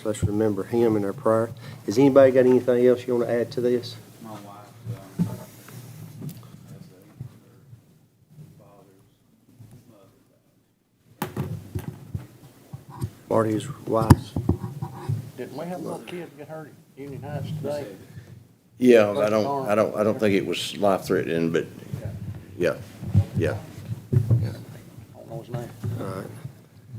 Let's remember him in our prayer. Has anybody got anything else you want to add to this? My wife, has her father's mother. Marty's wife's. Didn't we have a little kid get hurt at Union Heights today? Yeah, I don't think it was life-threatening, but, yeah. I don't know his name. All right.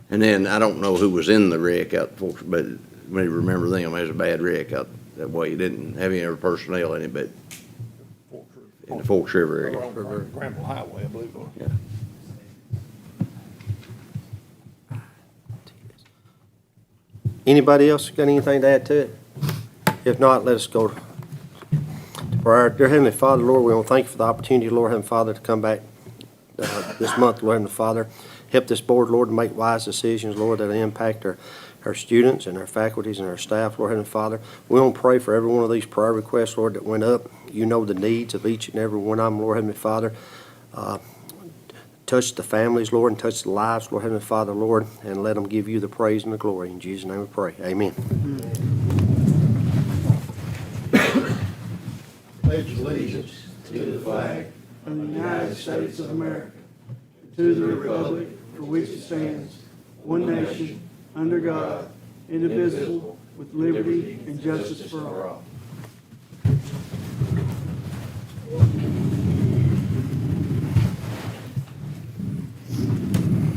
And then, I don't know who was in the wreck out there, but maybe remember them, it was a bad wreck out that way. It didn't have any other personnel in it, but in the Forks River area. Granville Highway, I believe. Yeah. Anybody else got anything to add to it? If not, let us go to prayer. Dear Heavenly Father, Lord, we want to thank you for the opportunity, Lord Heavenly Father, to come back this month, Lord Heavenly Father. Help this board, Lord, to make wise decisions, Lord, that impact our students and our faculties and our staff, Lord Heavenly Father. We want to pray for every one of these prayer requests, Lord, that went up. You know the needs of each and every one of them, Lord Heavenly Father. Touch the families, Lord, and touch the lives, Lord Heavenly Father, Lord, and let them give you the praise and the glory. In Jesus' name we pray. Amen. Pledge allegiance to the flag of the United States of America, to the republic for which it stands, one nation, under God, indivisible, with liberty and justice for all.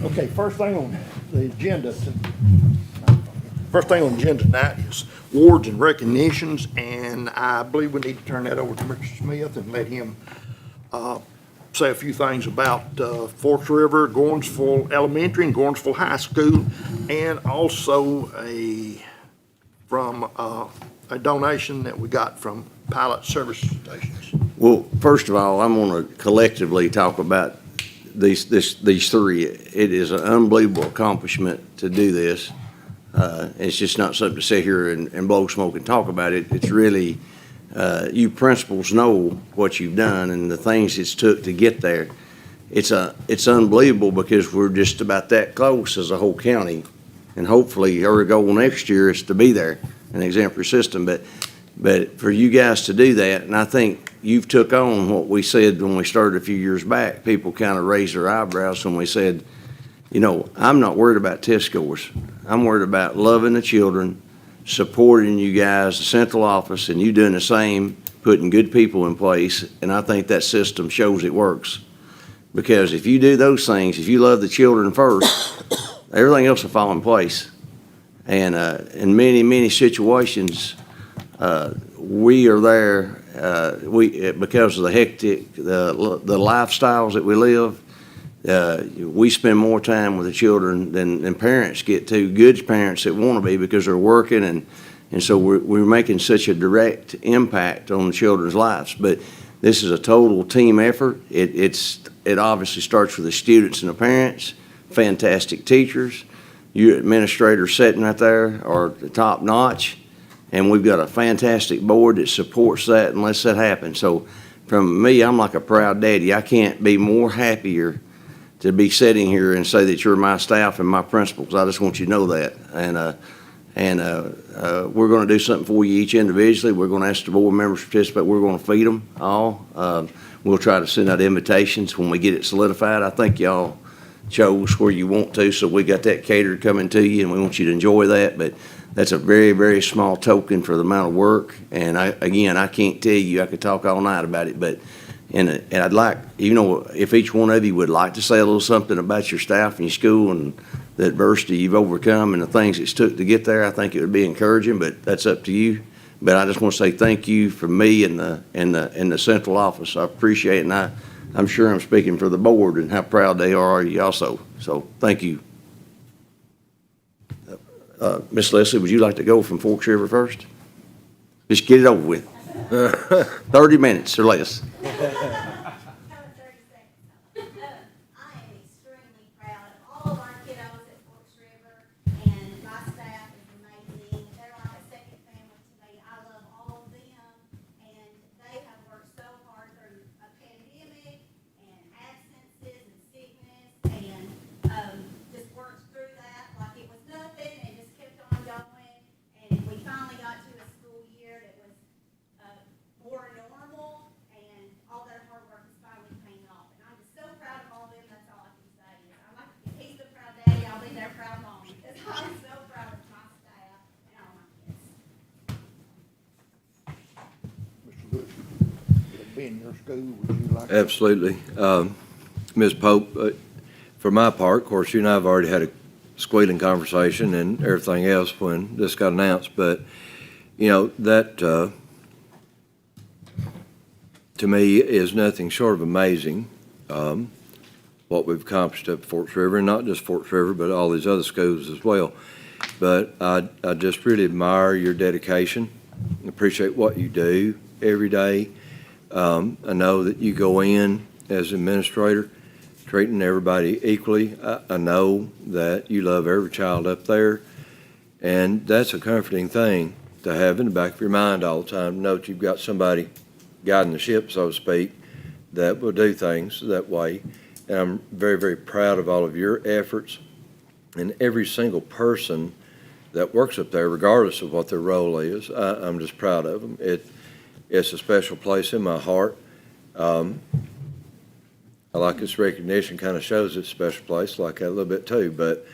Okay, first thing on the agenda tonight is awards and recognitions, and I believe we need to turn that over to Mr. Smith and let him say a few things about Forks River, Gornsville Elementary and Gornsville High School, and also from a donation that we got from Pilot Service Stations. Well, first of all, I'm going to collectively talk about these three. It is an unbelievable accomplishment to do this. It's just not something to sit here and blow smoke and talk about it. It's really, you principals know what you've done and the things it's took to get there. It's unbelievable because we're just about that close as a whole county. And hopefully our goal next year is to be there, an exemplary system. But for you guys to do that, and I think you've took on what we said when we started a few years back. People kind of raised their eyebrows when we said, you know, I'm not worried about test scores. I'm worried about loving the children, supporting you guys, the central office, and you doing the same, putting good people in place. And I think that system shows it works. Because if you do those things, if you love the children first, everything else will fall in place. And in many, many situations, we are there because of the hectic, the lifestyles that we live. We spend more time with the children than parents get to, good parents that want to be because they're working, and so we're making such a direct impact on the children's lives. But this is a total team effort. It obviously starts with the students and the parents, fantastic teachers. You administrators sitting right there are top notch. And we've got a fantastic board that supports that and lets that happen. So from me, I'm like a proud daddy. I can't be more happier to be sitting here and say that you're my staff and my principals. I just want you to know that. And we're going to do something for you each individually. We're going to ask the board members to participate. We're going to feed them all. We'll try to send out invitations when we get it solidified. I think y'all chose where you want to, so we got that catered coming to you, and we want you to enjoy that. But that's a very, very small token for the amount of work. And I can't tell you, I could talk all night about it, but, and I'd like, you know, if each one of you would like to say a little something about your staff and your school and the adversity you've overcome and the things it's took to get there, I think it would be encouraging, but that's up to you. But I just want to say thank you from me and the central office. I appreciate it, and I'm sure I'm speaking for the board and how proud they are of you also. So thank you. Miss Leslie, would you like to go from Forks River first? Just get it over with. 30 minutes or less. I am extremely proud of all of our kiddos at Forks River, and my staff is amazing. They're like a second family to me. I love all of them, and they have worked so hard through a pandemic and absences and sickness, and just worked through that like it was nothing and just kept on going. And be in your school, would you like? Absolutely. Ms. Pope, for my part, of course, you and I have already had a squealing conversation and everything else when this got announced, but, you know, that, to me, is nothing short of amazing, what we've accomplished at Forks River, and not just Forks River, but all these other schools as well. But I just really admire your dedication, appreciate what you do every day. I know that you go in as administrator, treating everybody equally. I know that you love every child up there, and that's a comforting thing to have in the back of your mind all the time, know that you've got somebody guiding the ship, so to speak, that will do things that way. And I'm very, very proud of all of your efforts and every single person that works up there, regardless of what their role is. I'm just proud of them. It's a special place in my heart. I like this recognition, kind of shows it's a special place, like that a little bit too, but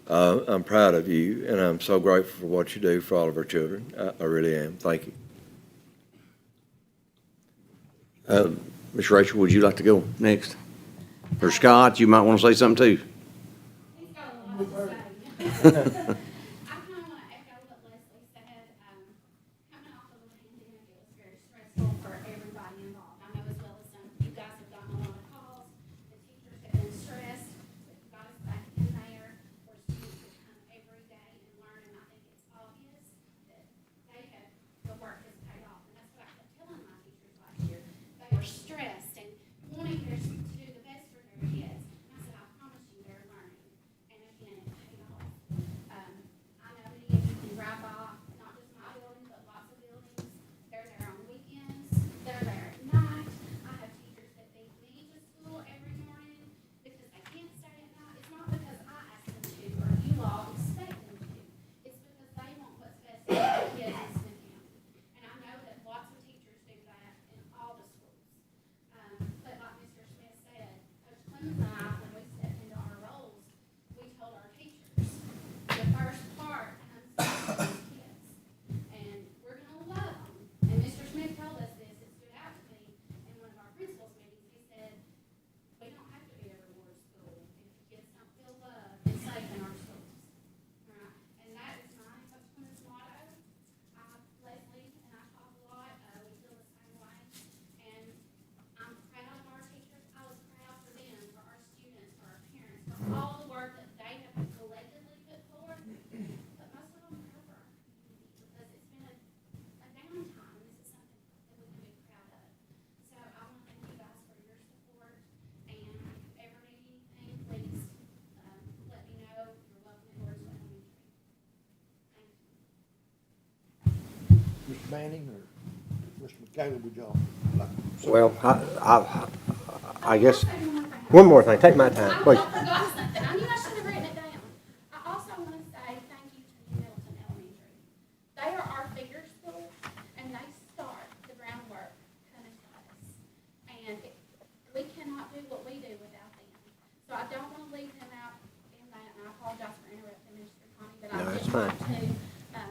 I'm proud of you, and I'm so grateful for what you do for all of our children. I really am. Thank you. Ms. Rachel, would you like to go next? Or Scott, you might want to say something too. He's got a lot to say. I kind of want to echo what Leslie said. Coming off of the pandemic, it was very stressful for everybody involved. I know as well as you guys have gotten a lot of calls. The teachers have been stressed. We've got us back in there where students have come every day and learn, and I think it's obvious that the work has paid off. And that's what I kept telling my teachers last year. They were stressed and wanting to do the best for their kids. And I said, I promise you, they're learning. And again, it paid off. I know many of you can drive by, not just my building, but lots of buildings. They're there on weekends. They're there at night. I have teachers that take me to school every morning because they can't stay at night. It's not because I ask them to or you all expect them to. It's because they want what's best for their kids in Smith County. And I know that lots of teachers do that in all the schools. But like Mr. Smith said, Coach Clemens and I, when we stepped into our roles, we told our teachers, the first part comes to these kids. And we're gonna love them. And Mr. Smith told us this, it stood out to me in one of our principals meetings. He said, we don't have to be a reward school if the kids don't feel loved and safe in our schools. Right? And that is my Coach Clemens' motto. Leslie and I talk a lot, we feel the same way. And I'm proud of our teachers. I was proud for them, for our students, for our parents, for all the work that they have collectively put forward. But most of them are for our community because it's been a downtime. This is something that we can be proud of. So I want to thank you guys for your support. And if you ever need anything, please let me know. You're welcome at Lord's Elementary. Thank you. Mr. Manning or Mr. McCallum, would y'all like to say? Well, I guess, I'll say one more thing. one more thing, take my time, I please. forgot something. I knew I should have written it down. I also want to say thank you to New Middleton Elementary. They are our feeder school, and they start the groundwork coming to us. And we cannot do what we do without them. So I don't want to leave them out in that, and I apologize for interrupting Mr. Connie, but I No, that's just want fine. to,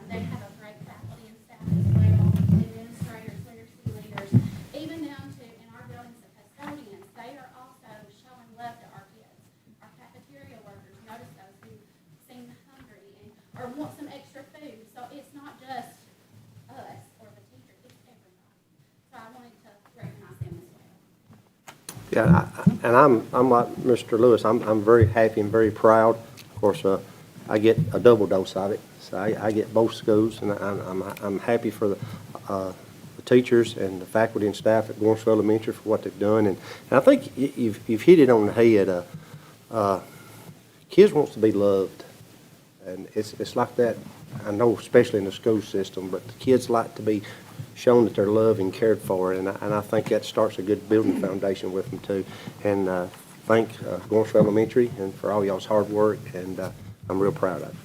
they have a great faculty and staff as well, administrators, literacy leaders, even down to, in our buildings, the custodians, they are also showing love to our kids. Our cafeteria workers, notice those who seem hungry and, or want some extra food. So it's not just us or the teachers, it's everybody. So I wanted to recognize them as well. Yeah, and I'm like Mr. Lewis, I'm very happy and very proud. Of course, I get a double dose of it, so I get both schools, and I'm happy for the teachers and the faculty and staff at Gornsville Elementary for what they've done, and I think you've hit it on the head. Kids wants to be loved, and it's like that. I know, especially in the school system, but the kids like to be shown that they're loved and cared for, and I think that starts a good building foundation with them too. And thank Gornsville Elementary and for all y'all's hard work, and I'm real proud of it.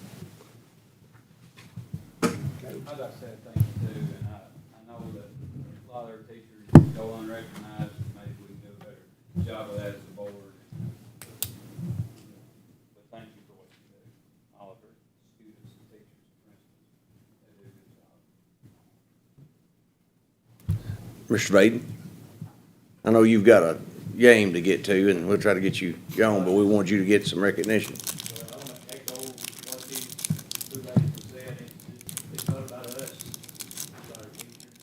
As I said, thank you too, and I know that a lot of our teachers go unrecognized, and maybe we can do a better job of that as a board. But thank you for what you do, all of our students and teachers and principals, they do a good job. Mr. Vaden? I know you've got a game to get to, and we'll try to get you going, but we want you to get some recognition. Well, I want to echo what these two ladies said. It's not about us. It's about our teachers,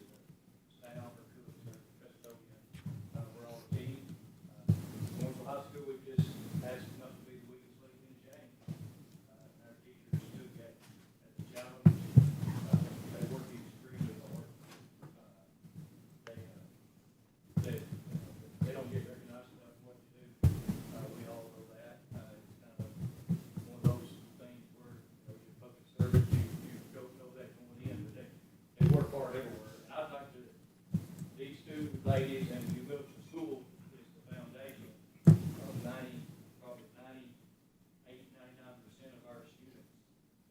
staff, our cooks, our custodians. We're all a team. Warrensville High School, we just asked not to be the weakest link in the chain. Our teachers took that as a challenge. They work extremely hard. They don't get recognized enough for what they do. We all know that. It's kind of one of those things where, you're public service, you don't know that going in, but they work hard everywhere. And I'd like to, these two ladies and New Milton School is the foundation of probably 98, 99% of our students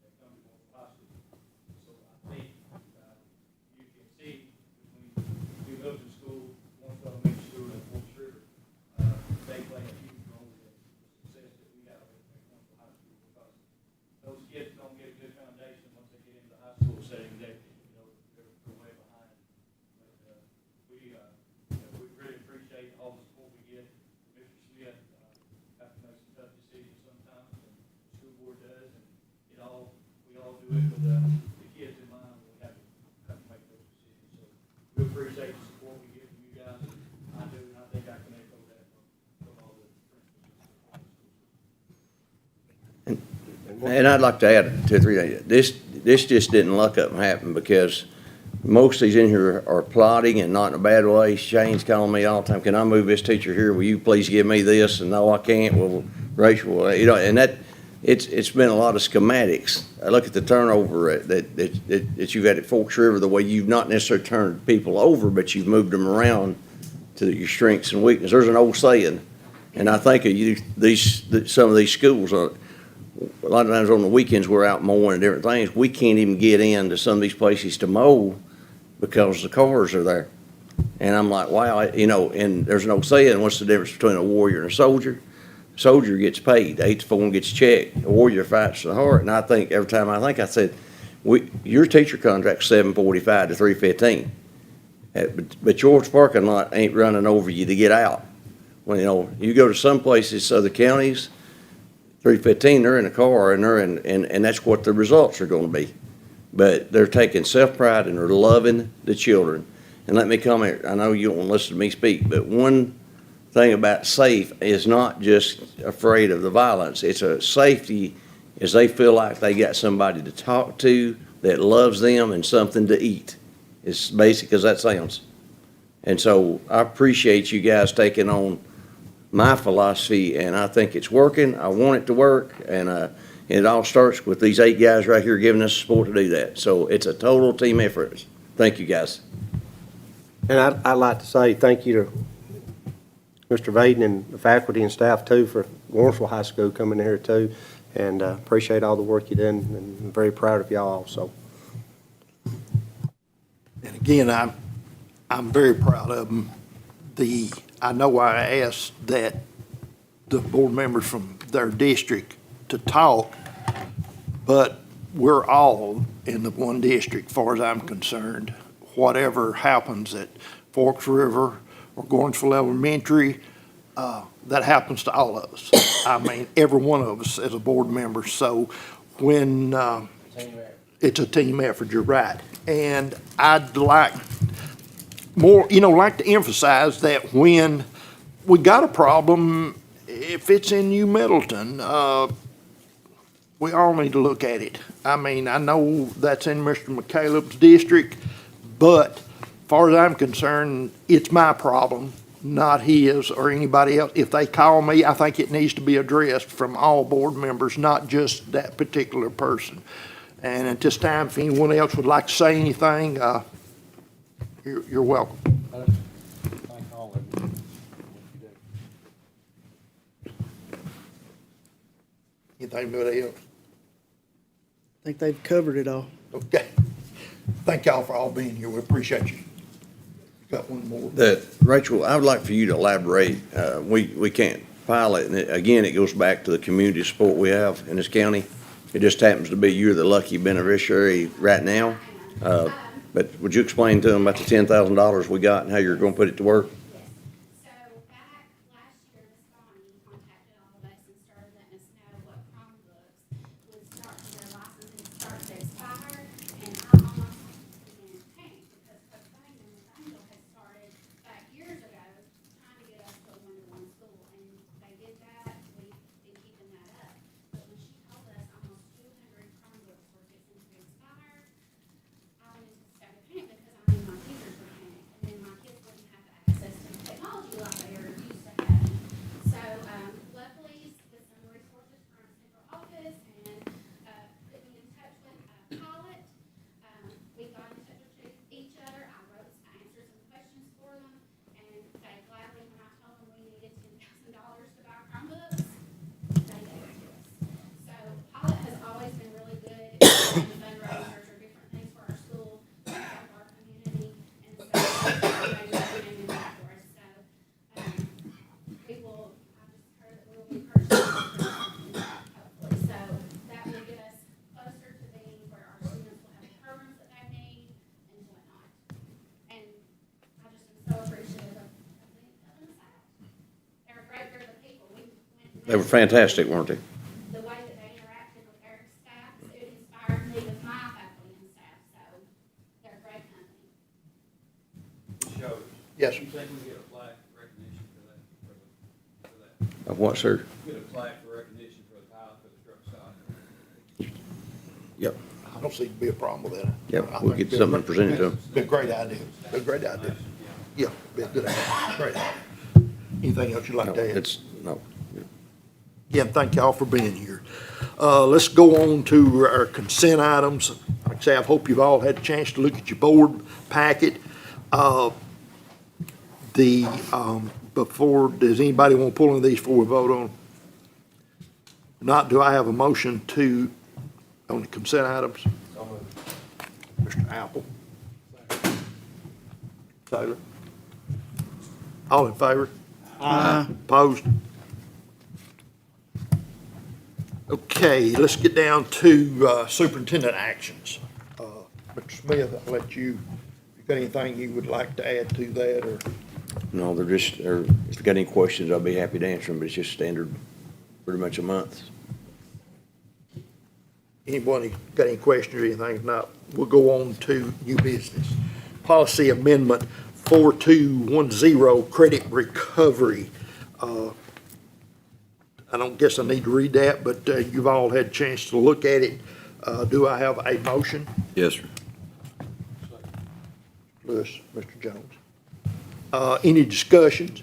that come to Warrensville High School. So I think, you can see between New Milton School, Warrensville Elementary School, and Forks River, they play a huge role in the success that we have at Warrensville High School, because those kids don't get a good foundation once they get into the high school setting. They're way behind. But we really appreciate all the support we get. Mr. Smith have to make some tough decisions sometimes, and the school board does, and we all do it with the kids in mind. We have to make those decisions. So we appreciate the support we get from you guys. I do, and I think I can echo that from all the principals. And I'd like to add 2 or 3 things. This just didn't luck up and happen, because most of these in here are plotting, and not in a bad way. Shane's calling me all the time, can I move this teacher here? Will you please give me this? And no, I can't. Well, Rachel, and that, it's been a lot of schematics. I look at the turnover that you've had at Forks River, the way you've not necessarily turned people over, but you've moved them around to your strengths and weaknesses. There's an old saying, and I think some of these schools are, a lot of times on the weekends, we're out mowing and different things. We can't even get into some of these places to mow because the cars are there. And I'm like, wow, and there's an old saying, what's the difference between a warrior and a soldier? Soldier gets paid, 8 to 4 gets checked. A warrior fights to the heart. And I think every time I said, your teacher contract's $7.45 to $3.15. But yours parking lot ain't running over you to get out. Well, you go to some places, other counties, $3.15, they're in a car, and that's what the results are gonna be. But they're taking self-pride, and they're loving the children. And let me comment, I know you don't want to listen to me speak, but one thing about safe is not just afraid of the violence. It's a safety is they feel like they got somebody to talk to that loves them and something to eat. As basic as that sounds. And so I appreciate you guys taking on my philosophy, and I think it's working. I want it to work, and it all starts with these 8 guys right here giving us support to do that. So it's a total team effort. Thank you, guys. And I'd like to say thank you to Mr. Vaden and the faculty and staff too for Warrensville High School coming here too, and appreciate all the work you done, and I'm very proud of y'all also. And again, I'm very proud of them. I know I asked that the board members from their district to talk, but we're all in the one district, far as I'm concerned. Whatever happens at Forks River or Gornsville Elementary, that happens to all of us. I mean, every one of us as a board member. So when it's a team effort, you're right. And I'd like to emphasize that when we got a problem, if it's in New Middleton, we all need to look at it. I mean, I know that's in Mr. McCaleb's district, but as far as I'm concerned, it's my problem, not his or anybody else. If they call me, I think it needs to be addressed from all board members, not just that particular person. And at this time, if anyone else would like to say anything, you're welcome. Thank all of you. Anything but else? I think they've covered it all. Okay. Thank y'all for all being here. We appreciate you. Got one more. Rachel, I would like for you to elaborate. We can't pilot, and again, it goes back to the community support we have in this county. It just happens to be you're the lucky beneficiary right now. But would you explain to them about the $10,000 we got and how you're going to put it to work? So They were fantastic, weren't they? The way that they interacted with their staff, it inspired me with my faculty and staff, so they're a great company. Shows. Yes, sir. You think we get a plaque recognition for that, Of what, sir? Get a plaque for recognition for the pilot for the truck stop? Yep. I don't see to be a problem with that. Yep, I we'll think get something presented to 'em. Be a great idea, be a great idea. Yeah, be a good idea, great idea. Anything else you'd like No, to add? it's, no. Yeah, thank y'all for being here. Let's go on to our consent items. Like I say, I hope you've all had a chance to look at your board packet. Before, does anybody want to pull any of these before we vote on? Not, do I have a motion on the consent items? Mr. Apple? Taylor? All in favor? Aye. Opposed? Okay, let's get down to superintendent actions. Mr. Smith, I'll let you, if you've got anything you would like to add to that, or, No, they're just, or if you got any questions, I'll be happy to answer them, but it's just standard, pretty much a month. anybody got any questions or anything? If not, we'll go on to new business. Policy amendment 4210, credit recovery. I don't guess I need to read that, but you've all had a chance to look at it. Do I have a motion? Yes, sir. Lewis, Mr. Jones. Any discussions?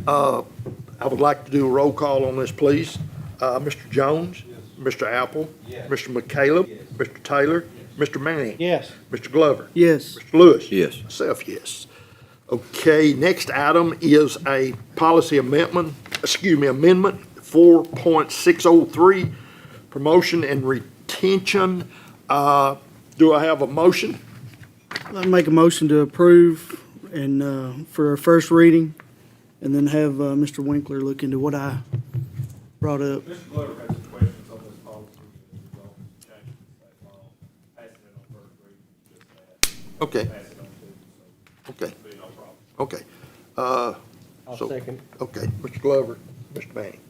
I would like to do a roll call on this, please. Mr. Jones? Mr. Apple? Mr. McCaleb? Mr. Taylor? Mr. Manning? Yes. Mr. Glover? Yes. Mr. Lewis? Yes. Myself, yes. Okay, next item is a policy amendment 4.603, promotion and retention. Do I have a motion? I'd make a motion to approve and, for our first reading, and then have, Mr. Winkler look into what I brought up. Mr. Glover has some questions on this policy, and we're going to change it to state law, passing it on first reading, just that, Okay, pass it on to, so okay, it'll be no problem. okay. I'll So- second. Okay, Mr. Glover, Mr. Manning.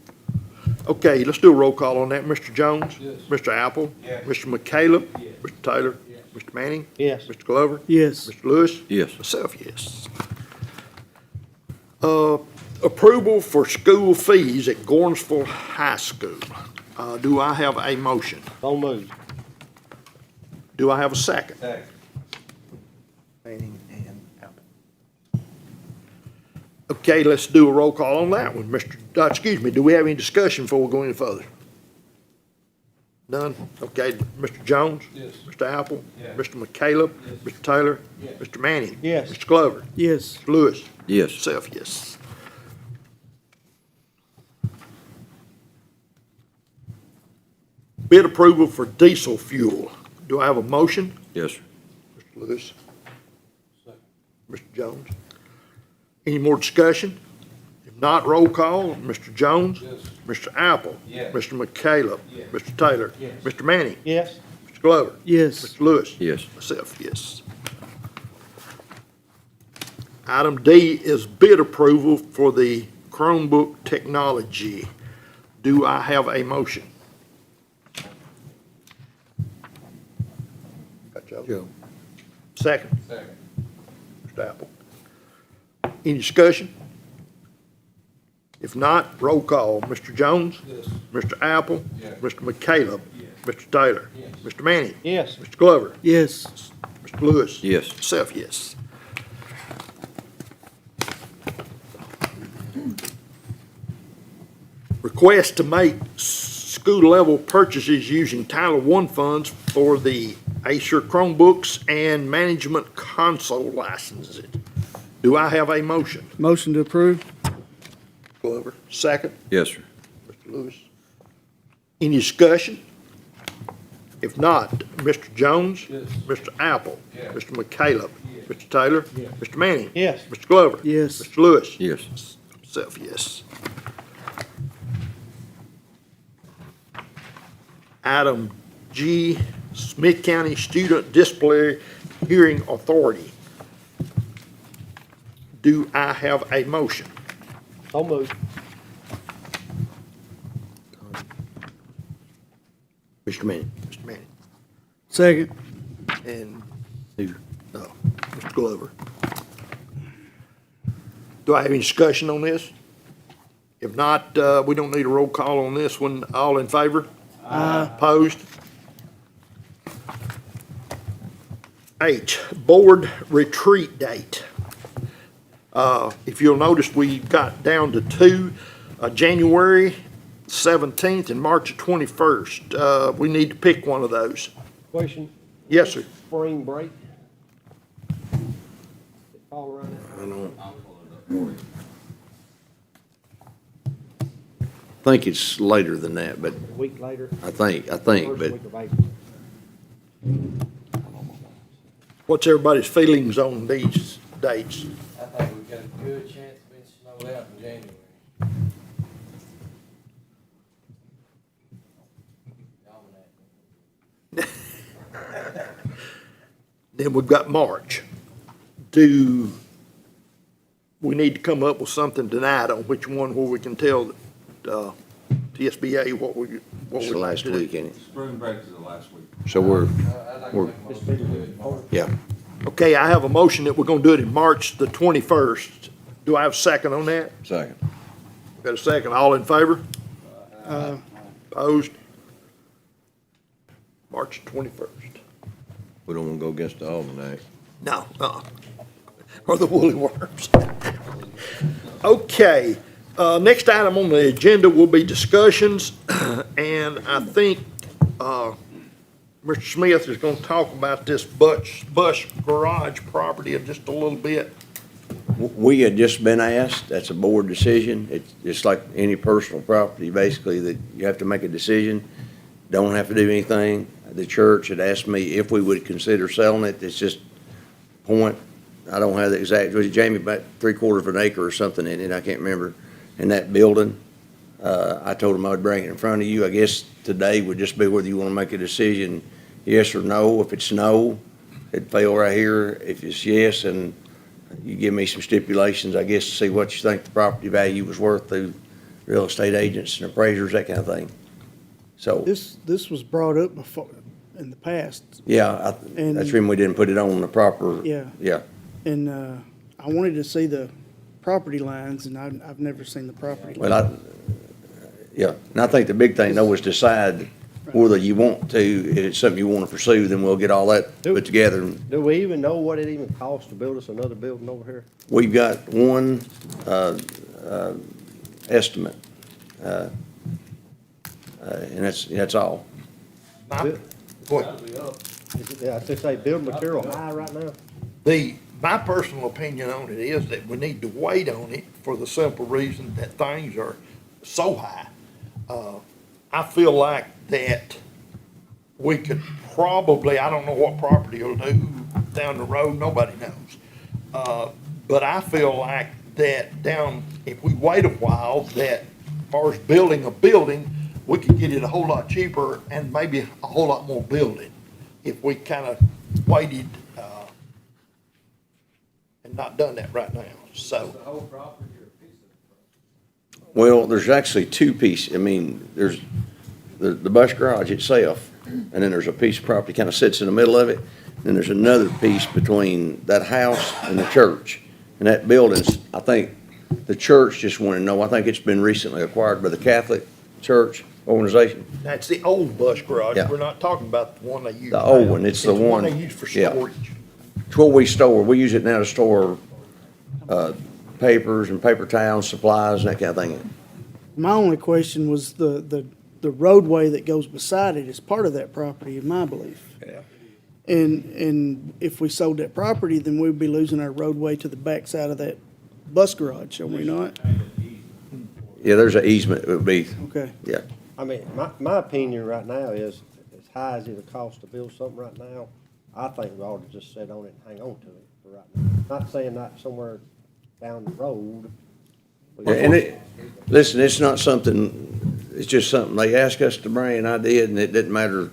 Okay, let's do a roll call on that. Mr. Jones? Yes. Mr. Apple? Yes. Mr. McCaleb? Yes. Mr. Taylor? Yes. Mr. Manning? Yes. Mr. Glover? Yes. Mr. Lewis? Yes. Myself, yes. Approval for school fees at Gornsville High School. Do I have a motion? So moved. Do I have a second? Second. Manning and Apple. Okay, let's do a roll call on that one. Excuse me, do we have any discussion before we go any further? None? Okay, Mr. Jones? Yes. Mr. Apple? Yes. Mr. McCaleb? Yes. Mr. Taylor? Yes. Mr. Manning? Yes. Mr. Glover? Yes. Mr. Lewis? Yes. Myself, yes. Bid approval for diesel fuel. Do I have a motion? Yes, sir. Mr. Lewis? Mr. Jones? Any more discussion? If not, roll call. Mr. Jones? Yes. Mr. Apple? Yes. Mr. McCaleb? Yes. Mr. Taylor? Yes. Mr. Manning? Yes. Mr. Glover? Yes. Mr. Lewis? Yes. Myself, yes. Item D is bid approval for the Chromebook technology. Do I have a motion? Got Joe? Joe. Second, Second. Mr. Apple. Any discussion? If not, roll call. Mr. Jones? Yes. Mr. Apple? Yes. Mr. McCaleb? Yes. Mr. Taylor? Yes. Mr. Manning? Yes. Mr. Glover? Yes. Mr. Lewis? Yes. Myself, yes. Request to make school-level purchases using Title I funds for the Acer Chromebooks and management console licenses. Do I have a motion? Motion to approve? Glover, second. Yes, sir. Mr. Lewis. Any discussion? If not, Mr. Jones? Yes. Mr. Apple? Yes. Mr. McCaleb? Yes. Mr. Taylor? Yes. Mr. Manning? Yes. Mr. Glover? Yes. Mr. Lewis? Yes. Myself, yes. Item G, Smith County Student Disciplinary Hearing Authority. Do I have a motion? So moved. Mr. Manning. Mr. Manning, Second. and Who? Mr. Glover. Do I have any discussion on this? If not, we don't need a roll call on this one. All in favor? Opposed? H, board retreat date. If you'll notice, we got down to two, January 17th and March 21st. We need to pick one of those. Question, Yes, sir. spring break? All around that. I think it's later than that, but A week later? I think, First but week of April. What's everybody's feelings on these dates? I think we've got a good chance of being snowed out in January. Then we've got March. Do we need to come up with something tonight on which one where we can tell TSBA what we it's the last week, ain't it? Spring break is the last week. So we're, I'd like to We're- make a motion to do it tomorrow. yeah. Okay, I have a motion that we're gonna do it in March the 21st. Do I have a second on that? Second. Got a second? All in favor? Opposed? March 21st. We don't want to go against the almanac. No, or the woolly worms. Okay, next item on the agenda will be discussions, and I think, Mr. Smith is gonna talk about this bus garage property in just a little bit. We had just been asked, that's a board decision. It's just like any personal property, basically, that you have to make a decision. Don't have to do anything. The church had asked me if we would consider selling it. It's just point, I don't have the exact, was it Jamie, about 3/4 of an acre or something in it, I can't remember, in that building. I told him I would bring it in front of you. I guess today would just be whether you want to make a decision, yes or no. If it's no, it'd fail right here. If it's yes, and you give me some stipulations, I guess, to see what you think the property value was worth through real estate agents and appraisers, that kind of thing. So, This was brought up before, in the past, yeah, And- that's when we didn't put it on the proper. Yeah. Yeah. and, I wanted to see the property lines, and I've never seen the property Well, line. yeah, and I think the big thing though is decide whether you want to, if it's something you want to pursue, then we'll get all that put together. Do we even know what it even costs to build us another building over here? We've got one, estimate, and that's all. My- Go ahead. That'll be up. Is it, yeah, I just say, build material high right now? My personal opinion on it is that we need to wait on it for the simple reason that things are so high. I feel like that we could probably, I don't know what property will do down the road, nobody knows. But I feel like that if we wait a while, that as far as building a building, we could get it a whole lot cheaper and maybe a whole lot more building if we kind of waited, and not done that right now, so. The whole property or a piece of it? Well, there's actually two pieces. I mean, there's the bus garage itself, and then there's a piece of property kind of sits in the middle of it. Then there's another piece between that house and the church. And that building's, I think, the church just wanted to know, I think it's been recently acquired by the Catholic Church organization. That's the old bus garage. Yeah. We're not talking about the one they use. The old now. one, it's the one- they use for yeah. storage. It's what we store. We use it now to store, papers and paper towels, supplies, and that kind of thing. My only question was the roadway that goes beside it is part of that property, in my belief. Yeah. And if we sold that property, then we'd be losing our roadway to the backside of that bus garage, are we not? Yeah, there's an easement, it would be, Okay. yeah. I mean, my opinion right now is, as high as it'll cost to build something right now, I think we ought to just sit on it and hang on to it for right now. Not saying not somewhere down the road. Yeah, and listen, it's not something, it's just something they asked us to bring, and I did, and it didn't matter.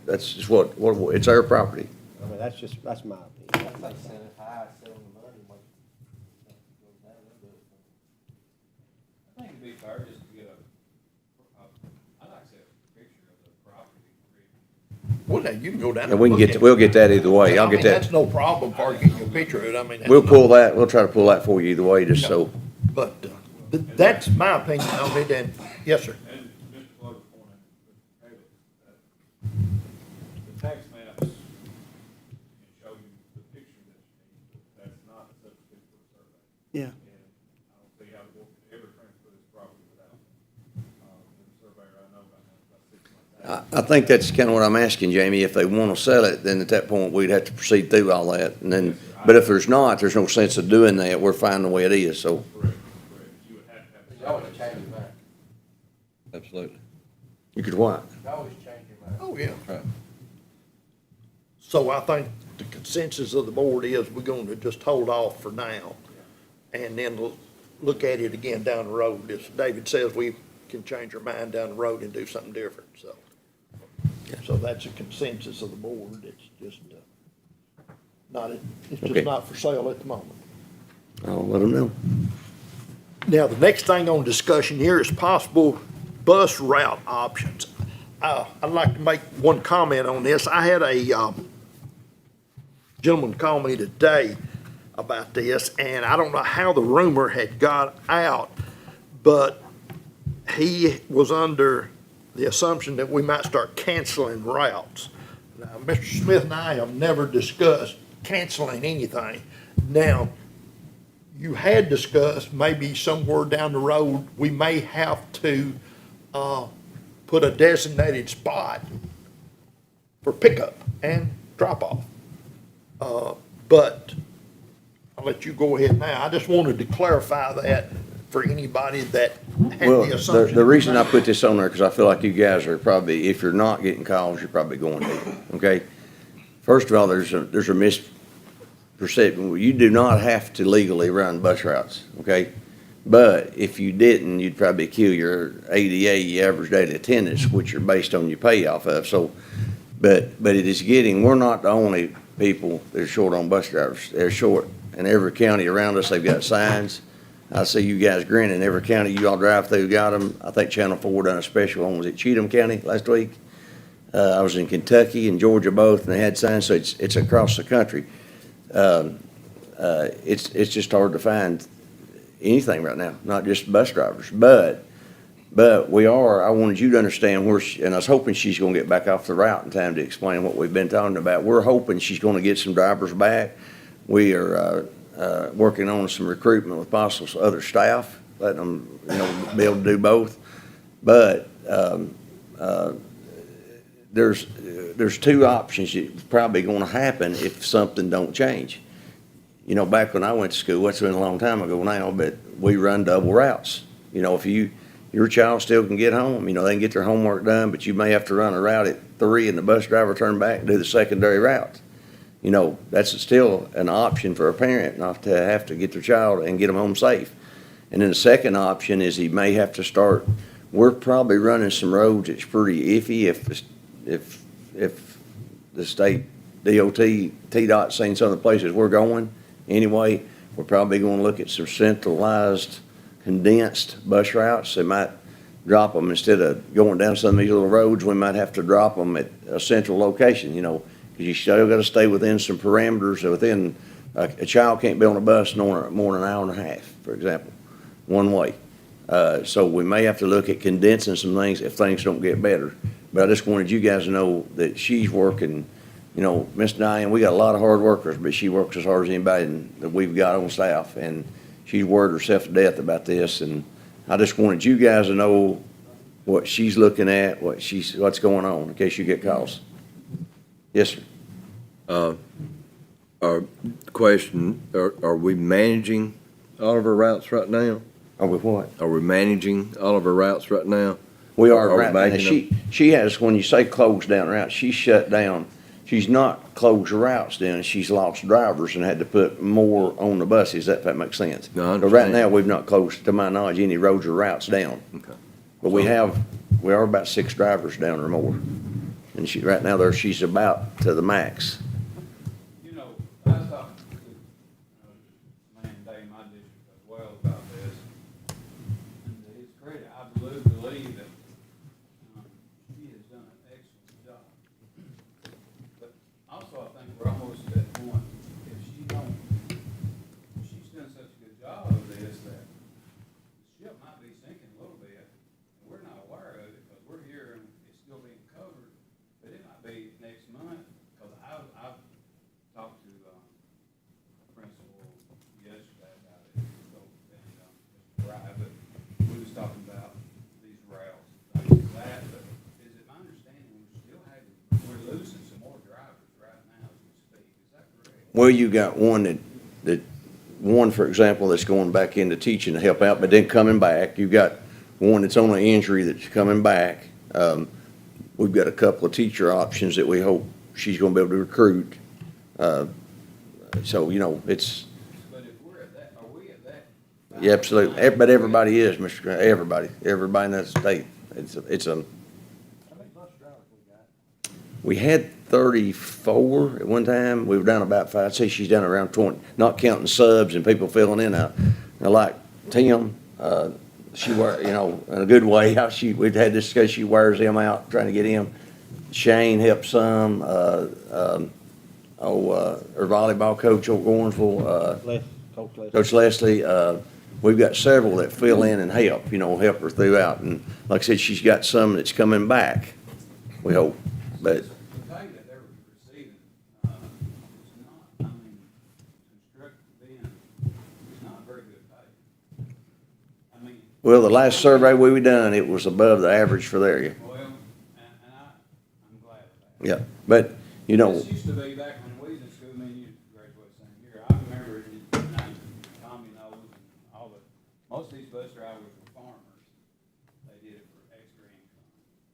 That's just what, it's our property. I mean, that's my opinion. I think sell it high, sell them the money, like, goes down a little bit. I think it'd be fair just to get I'd like to see a picture of the property. Well, now, you can go down. And we can get, we'll get that either way. I'll get That's that. no problem for getting a picture of it, I mean. that's We'll no- pull that, we'll try to pull that for you either way, just so. But, that's my opinion on it, and, yes, sir. And Mr. Flood pointed, the tax maps can show you the picture that you need, but that's not a substitute for a survey. Yeah. And I don't see how the board could ever transfer this property without, the surveyor I know right now, about 6 months out. I think that's kind of what I'm asking, Jamie. If they want to sell it, then at that point, we'd have to proceed through all that. And then, but if there's not, there's no sense of doing that. We're fine the way it is, so. Correct. You would have to have. You always change your mind. Absolutely. You could what? You always change your mind. Oh, yeah. Right. So I think the consensus of the board is we're going to just hold off for now, and then look at it again down the road. As David says, we can change our mind down the road and do something different, so. So that's a consensus of the board. It's just, it's Okay. just not for sale at the moment. I'll let them know. Now, the next thing on discussion here is possible bus route options. I'd like to make one comment on this. I had a gentleman call me today about this, and I don't know how the rumor had got out, but he was under the assumption that we might start canceling routes. Now, Mr. Smith and I have never discussed canceling anything. Now, you had discussed maybe somewhere down the road, we may have to, put a designated spot for pickup and drop-off. But I'll let you go ahead now. I just wanted to clarify that for anybody that had Well, the assumption. the reason I put this on there, because I feel like you guys are probably, if you're not getting calls, you're probably going to, okay? First of all, there's a misperception. You do not have to legally run bus routes, okay? But if you didn't, you'd probably kill your ADA, your average daily attendance, which are based on your pay off of. So, but it is getting, we're not the only people that are short on bus drivers. They're short. In every county around us, they've got signs. I see you guys grinning. Every county you all drive through got them. I think Channel 4 done a special one. Was it Cheatham County last week? I was in Kentucky and Georgia both, and they had signs, so it's across the country. It's just hard to find anything right now, not just bus drivers. But I wanted you to understand and I was hoping she's gonna get back off the route in time to explain what we've been talking about. We're hoping she's gonna get some drivers back. We are, working on some recruitment with possible other staff, letting them, be able to do both. But, there's two options that's probably gonna happen if something don't change. Back when I went to school, that's been a long time ago now, but we run double routes. If your child still can get home, they can get their homework done, but you may have to run a route at 3 and the bus driver turn back and do the secondary route. That's still an option for a parent not to have to get their child and get them home safe. And then the second option is he may have to start, we're probably running some roads that's pretty iffy if the state DOT, TDOT saying some of the places we're going. Anyway, we're probably gonna look at some centralized, condensed bus routes. They might drop them instead of going down some of these little roads, we might have to drop them at a central location, because you still gotta stay within some parameters, within, a child can't be on a bus more than an hour and a half, for example, one way. So we may have to look at condensing some things if things don't get better. But I just wanted you guys to know that she's working, Miss Diane, we got a lot of hard workers, but she works as hard as anybody that we've got on staff. And she's worried herself to death about this. And I just wanted you guys to know what she's looking at, what's going on, in case you get calls. Yes, sir. Question, are we managing all of our routes right now? Or with what? Are we managing all of our routes right now? We are Are we right now. making She has, when you say closed down routes, she's shut down. She's not closed routes down, she's lost drivers and had to put more on the buses, if that makes sense. No, I But right understand. now, we've not closed, to my knowledge, any roads or routes down. Okay. But we are about 6 drivers down or more. And right now, she's about to the max. I was talking to man Dave, my district as well about this. And to his credit, I believe that she has done an excellent job. Well, you got one, for example, that's going back into teaching to help out, but then coming back. You got one that's on an injury that's coming back. We've got a couple of teacher options that we hope she's gonna be able to recruit. So, it's, But if we're at that, are we at that? yeah, absolutely. But everybody is, Mr. Grant, everybody in that state. It's a, How many bus drivers we got? we had 34 at one time. We were down about 5. I'd say she's down around 20, not counting subs and people filling in out. Now, like Tim, she in a good way, we'd had this discussion, she wears him out, trying to get him. Shane helps some, our volleyball coach over Gornsville, Coach Leslie, we've got several that fill in and help, help her throughout. And like I said, she's got some that's coming back, we hope, but. The pay that they're receiving, is not, constructive then, it's not very good pay. I mean, Well, the last survey we done, it was above the average for there, yeah. well, and I'm glad of that. Yeah, but, This used to be back when we was in school, me and you graduated same year. I remember, Tommy knows, and all the, most of these bus drivers were farmers. They did it for extra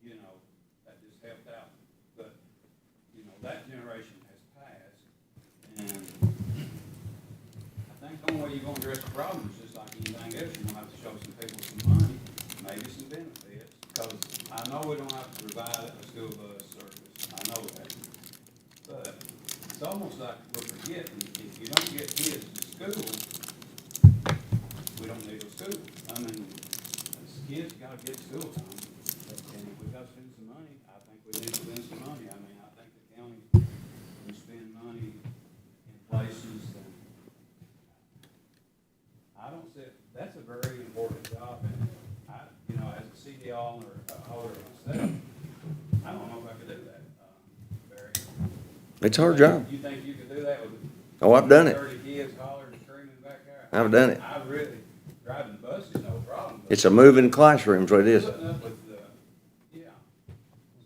income, that just helped out. But, that generation has passed, and I think the only way you're gonna address the problem is just like anything else, you're gonna have to show some people some money, maybe some benefits. Because I know we don't have to provide a school bus service, I know that. But it's almost like we're forgetting, if you don't get kids to school, we don't need a school. I mean, kids gotta get to school time, and if we gotta spend some money, I think we need to spend some money. I mean, I think the county can spend money in places that, I don't see, that's a very important job, and as a CDL or a holder myself, I don't know if I could do that, Barry. It's a hard job. You think you could do that with Oh, I've done it. 30 kids hollering and screaming back there? I've done it. I really, driving the bus is no problem. but It's a moving classroom, is what it is. Putting up with the, yeah.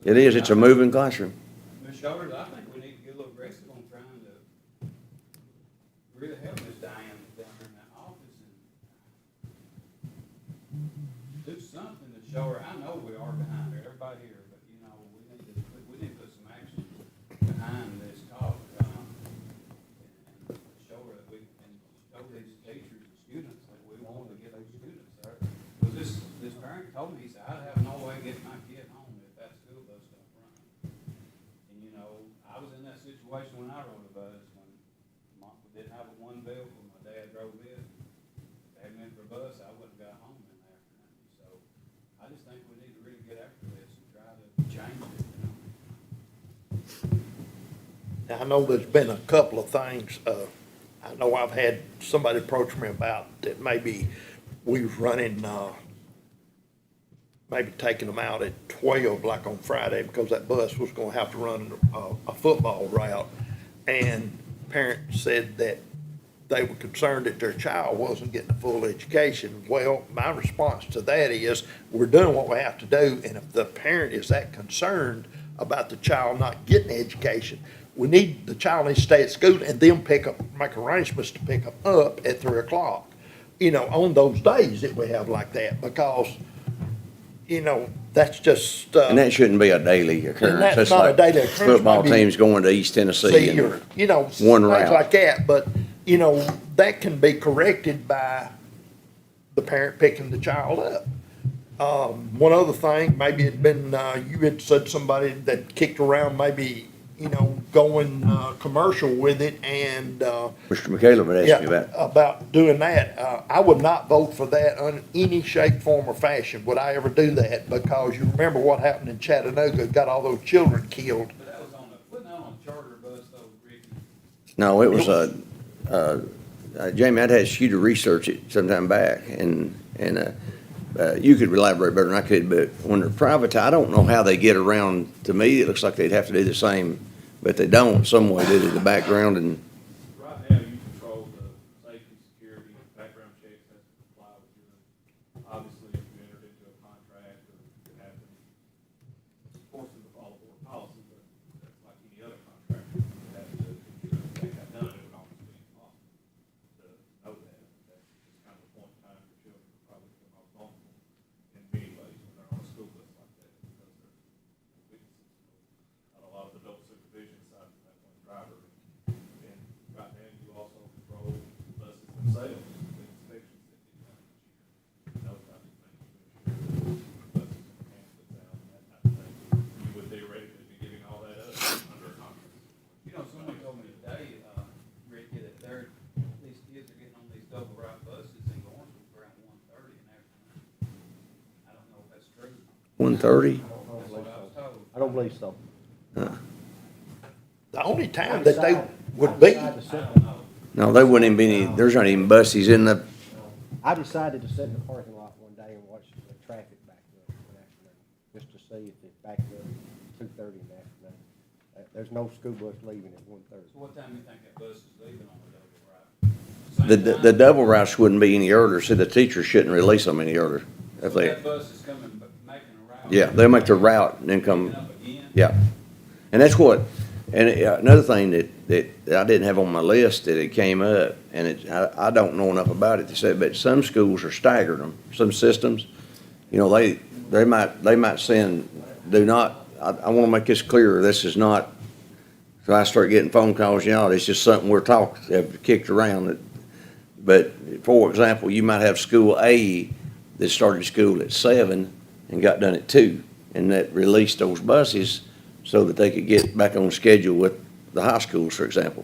It is, it's a moving classroom. Ms. Shoulders, I think we need to get a little aggressive on trying to really help Ms. Diane down there in that office and do something to show her, I know we are behind her, everybody here, but we need to put some action behind this talk. And show her that we, and show these teachers and students that we want to get those students there. Because this parent told me, he said, I'd have no way of getting my kid home if that school bus don't run. And I was in that situation when I rode a bus, when we didn't have a one vehicle, my dad drove it. If they had meant for a bus, I wouldn't have got home in the afternoon. So I just think we need to really get after this and try to change it. Now, I know there's been a couple of things, I know I've had somebody approach me about that maybe we was running, maybe taking them out at 12, like on Friday, because that bus was gonna have to run a football route. And parents said that they were concerned that their child wasn't getting a full education. Well, my response to that is, we're doing what we have to do, and if the parent is that concerned about the child not getting education, the child needs to stay at school and then make arrangements to pick them up at 3 o'clock, on those days that we have like that, because, that's just, And that shouldn't be a daily occurrence. that's not a like daily occurrence, Football maybe- teams going to East Tennessee. see, and- or, one things route. like that, but, that can be corrected by the parent picking the child up. One other thing, maybe it'd been, you had said somebody that kicked around maybe, going, commercial with it and, Mr. McCallum would ask me yeah, about. about doing that. I would not vote for that in any shape, form, or fashion. Would I ever do that? Because you remember what happened in Chattanooga, got all those children killed. But that was wasn't that on a charter bus though, Ricky? No, it was Jamie, I'd had you to research it sometime back, and you could elaborate better than I could, but when they're private, I don't know how they get around. To me, it looks like they'd have to do the same, but they don't, some way due to the background and, Right now, you control the safety, security, background checks, that's comply with your, obviously, if you entered into a contract or you have to force them to follow board policy, but that's like any other contract, you have to make that done. It would 1:30? I don't believe so. The only time that they would be, No, there wouldn't even be any, there's not even buses in the, I decided to sit in the parking lot one day and watch the traffic back up one afternoon, just to see if it backed up 2:30 in the afternoon. There's no school bus leaving at 1:30. So what time do you think that bus is leaving on the double route? the double routes wouldn't be any earlier, so the teachers shouldn't release them any earlier. If So they, that bus is coming, making a route. yeah, they'll make the route and then Coming come, up again? yeah. And that's what, and another thing that I didn't have on my list that it came up, and I don't know enough about it to say, but some schools are staggering them, some systems. You know, they might send, do not, I wanna make this clear, this is not, so I start getting phone calls, you know, it's just something we're have kicked around. But, for example, you might have school A that started school at 7 and got done at 2, and that released those buses so that they could get back on schedule with the high schools, for example.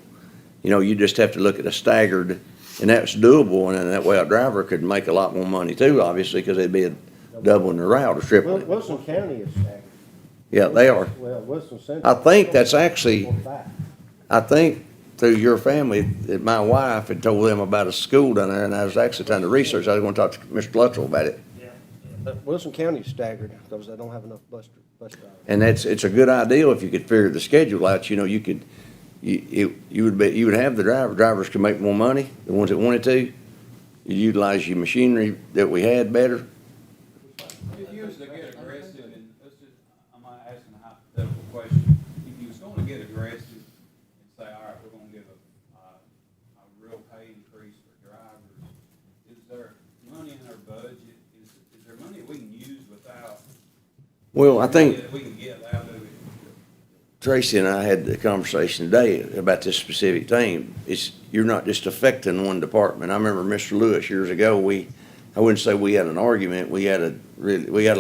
You know, you just have to look at a staggered, and that's doable, and then that way a driver could make a lot more money too, obviously, because they'd be doubling the route or tripling it. Wilson County is staggered. Yeah, they are. Well, Wilson I Central. think that's actually, 45. I think through your family, that my wife had told them about a school down there, and I was actually trying to research, I was gonna talk to Mr. Luttrell about it. Wilson County is staggered because they don't have enough bus drivers. And it's a good idea if you could figure the schedule out, you know, you could, you would have the drivers could make more money, the ones that wanted to. You utilize your machinery that we had better. If you was to get aggressive, and let's just, I'm not asking a hypothetical question, if you was gonna get aggressive and say, all right, we're gonna give a real pay increase for drivers, is there money in our budget, is there money we can use without? Well, I think That we can get out of it? Tracy and I had the conversation today about this specific thing. You're not just affecting one department. I remember Mr. Lewis years ago, I wouldn't say we had an argument, we had a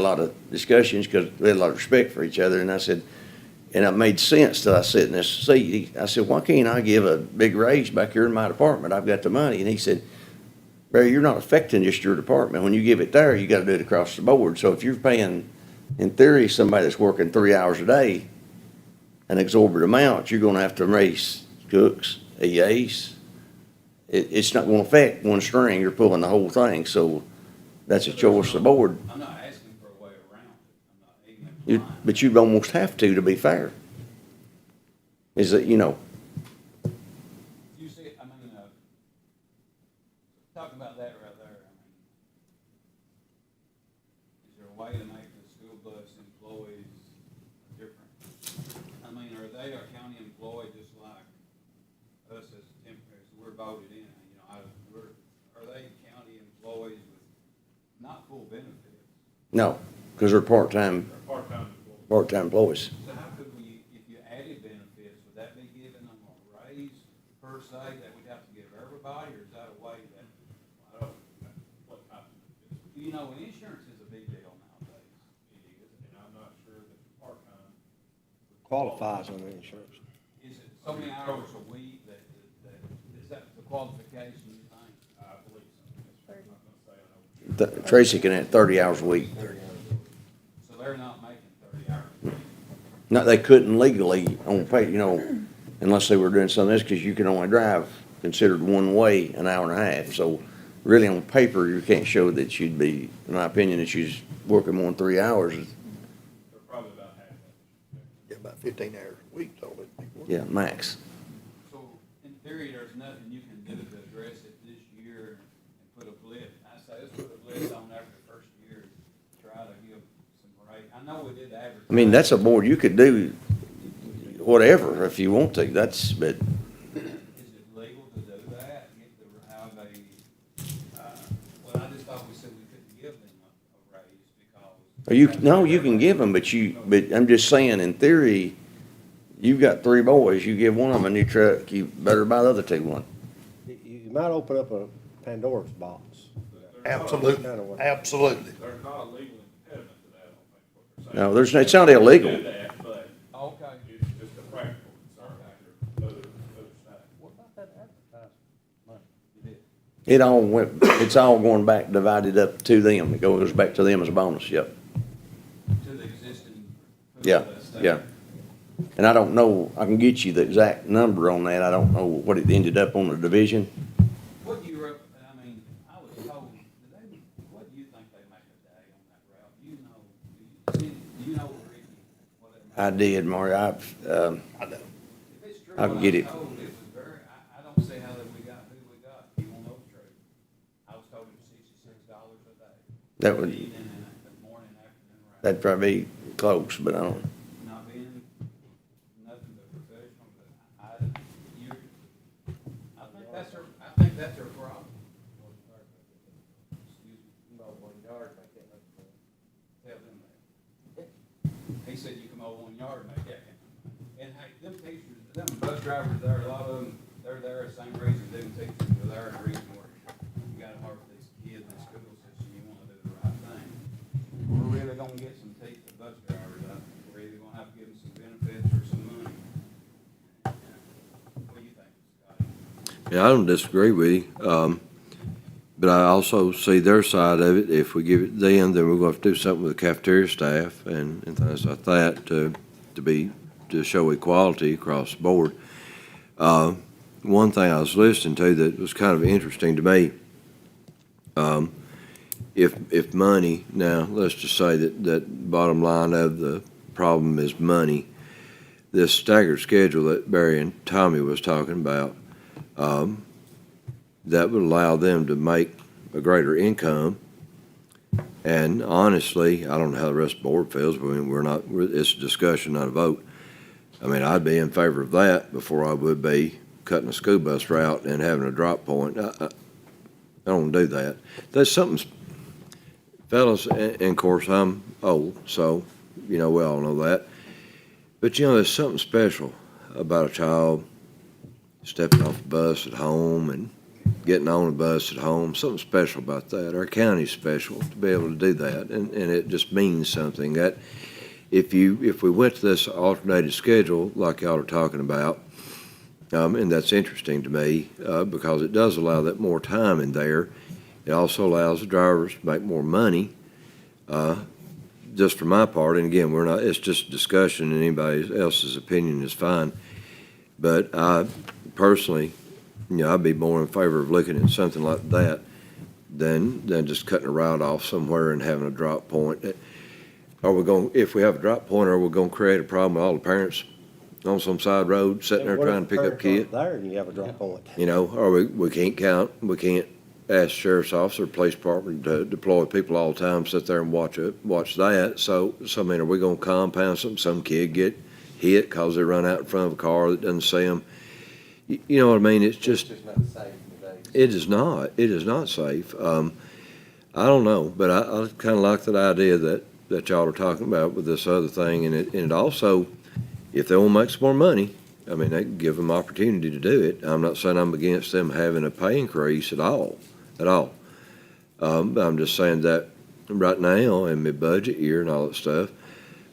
lot of discussions because we had a lot of respect for each other, and I said, and it made sense till I sit in this seat. I said, why can't I give a big raise back here in my department? I've got the money. And he said, Barry, you're not affecting just your department. When you give it there, you gotta do it across the board. So if you're paying, in theory, somebody that's working 3 hours a day, an exorbitant amount, you're gonna have to raise cooks, EAs. It's not gonna affect one string, you're pulling the whole thing, so that's a choice of the board. I'm not asking for a way around it, I'm not ignorant. But you'd almost have to be fair. Is that, you know, You see, I mean, talking about that right there, I mean, is there a way to make the school bus employees different? I mean, are they a county employee just like us as temporaries, we're voted in, you know, are they county employees with not full benefits, no, because they're part-time or part-time employees? employees. So how could we, if you added benefits, would that be giving them a raise per se that we'd have to give everybody, or is that a way that, I don't, what type of, you know, insurance is a big deal nowadays. It is, and I'm not sure that part-time. Qualifies on the insurance. Is it so many hours a week that, is that the qualification you think? I believe so. I'm not gonna say I know. Tracy can add 30 hours a week. So they're not making 30 hours a week. No, they couldn't legally on pay, you know, unless they were doing something else, because you can only drive considered one way an hour and a half. So really on paper, you can't show that you'd be, in my opinion, that you're working more than 3 hours. They're probably about half that. yeah, about 15 hours a week, all it. Yeah, max. So in theory, there's nothing you can do to address it this year and put a blip. I say, let's put a blip on after the first year, try to give some rate. I know we did advertise. I mean, that's a board, you could do whatever if you want to, but Is it legal to do that, get the, how they, well, I just thought we said we couldn't give them a raise because. you can give them, but I'm just saying, in theory, you've got 3 boys, you give one of them a new truck, you better buy the other 2 one. You might open up a Pandora's box. Absolutely, absolutely. There's not a legal impediment to that, I don't think, what they're saying. No, it's not illegal. Do that, but. Okay. It's just a practical concern after other side. What about that advertising money? You did. It's all going back, divided up to them, it goes back to them as a bonus, yep. To the Yeah, that stuff. yeah. And I don't know, I can get you the exact number on that. I don't know what it ended up on the division. What do you, I mean, I was told, what do you think they make a day on that route? Do you know, Ricky, what it I did, Marty. If it's true, I what can get I it. was told, it was very, I don't see how that we got who we got. You won't know the truth. I was told it was $66 a day. That would, Evening and the morning, afternoon route. that'd probably be close, but I don't. Not being nothing but professional, but I think that's their problem. Excuse me. About 1 yard, make that much sense. Tell them that. He said you come over 1 yard and make that. And hey, them teachers, them bus drivers there, a lot of them, they're there the same reason them teachers are there, the reason where you got to work with these kids in the school system, you want to do the right thing. We're really gonna get some teeth to bus drivers, we're either gonna have to give them some benefits or some money. What do you think, Scotty? Yeah, I don't disagree with you. But I also see their side of it. If we give it them, then we're going to have to do something with the cafeteria staff and things like that to show equality across the board. One thing I was listening to that was kind of interesting to me, if money, now, let's just say that bottom line of the problem is money, this staggered schedule that Barry and Tommy was talking about, that would allow them to make a greater income. And honestly, I don't know how the rest of the board feels, but I mean, it's a discussion, not a vote. I mean, I'd be in favor of that before I would be cutting a school bus route and having a drop point. I don't do that. That's something, fellas, and of course, I'm old, so, we all know that. But, there's something special about a child stepping off a bus at home and getting on a bus at home, something special about that. Our county's special to be able to do that, and it just means something. That if we went to this alternated schedule like y'all are talking about, and that's interesting to me because it does allow that more time in there. It also allows the drivers to make more money. Just for my part, and again, it's just discussion, and anybody else's opinion is fine. But I personally, I'd be more in favor of looking at something like that than just cutting a route off somewhere and having a drop point. If we have a drop point, are we gonna create a problem with all the parents on some side road sitting there trying to pick up kids? There, and you have a drop point. Or we can't ask sheriff's officer, police department to deploy people all the time, sit there and watch that. So I mean, are we gonna compound some kid get hit because they run out in front of a car that doesn't see them? You know what I mean? It's just, It's not safe today. it is not safe. I don't know, but I kind of like that idea that y'all are talking about with this other thing, and it also, if they want to make some more money, I mean, they can give them opportunity to do it. I'm not saying I'm against them having a pay increase at all. But I'm just saying that right now in mid-budget year and all that stuff,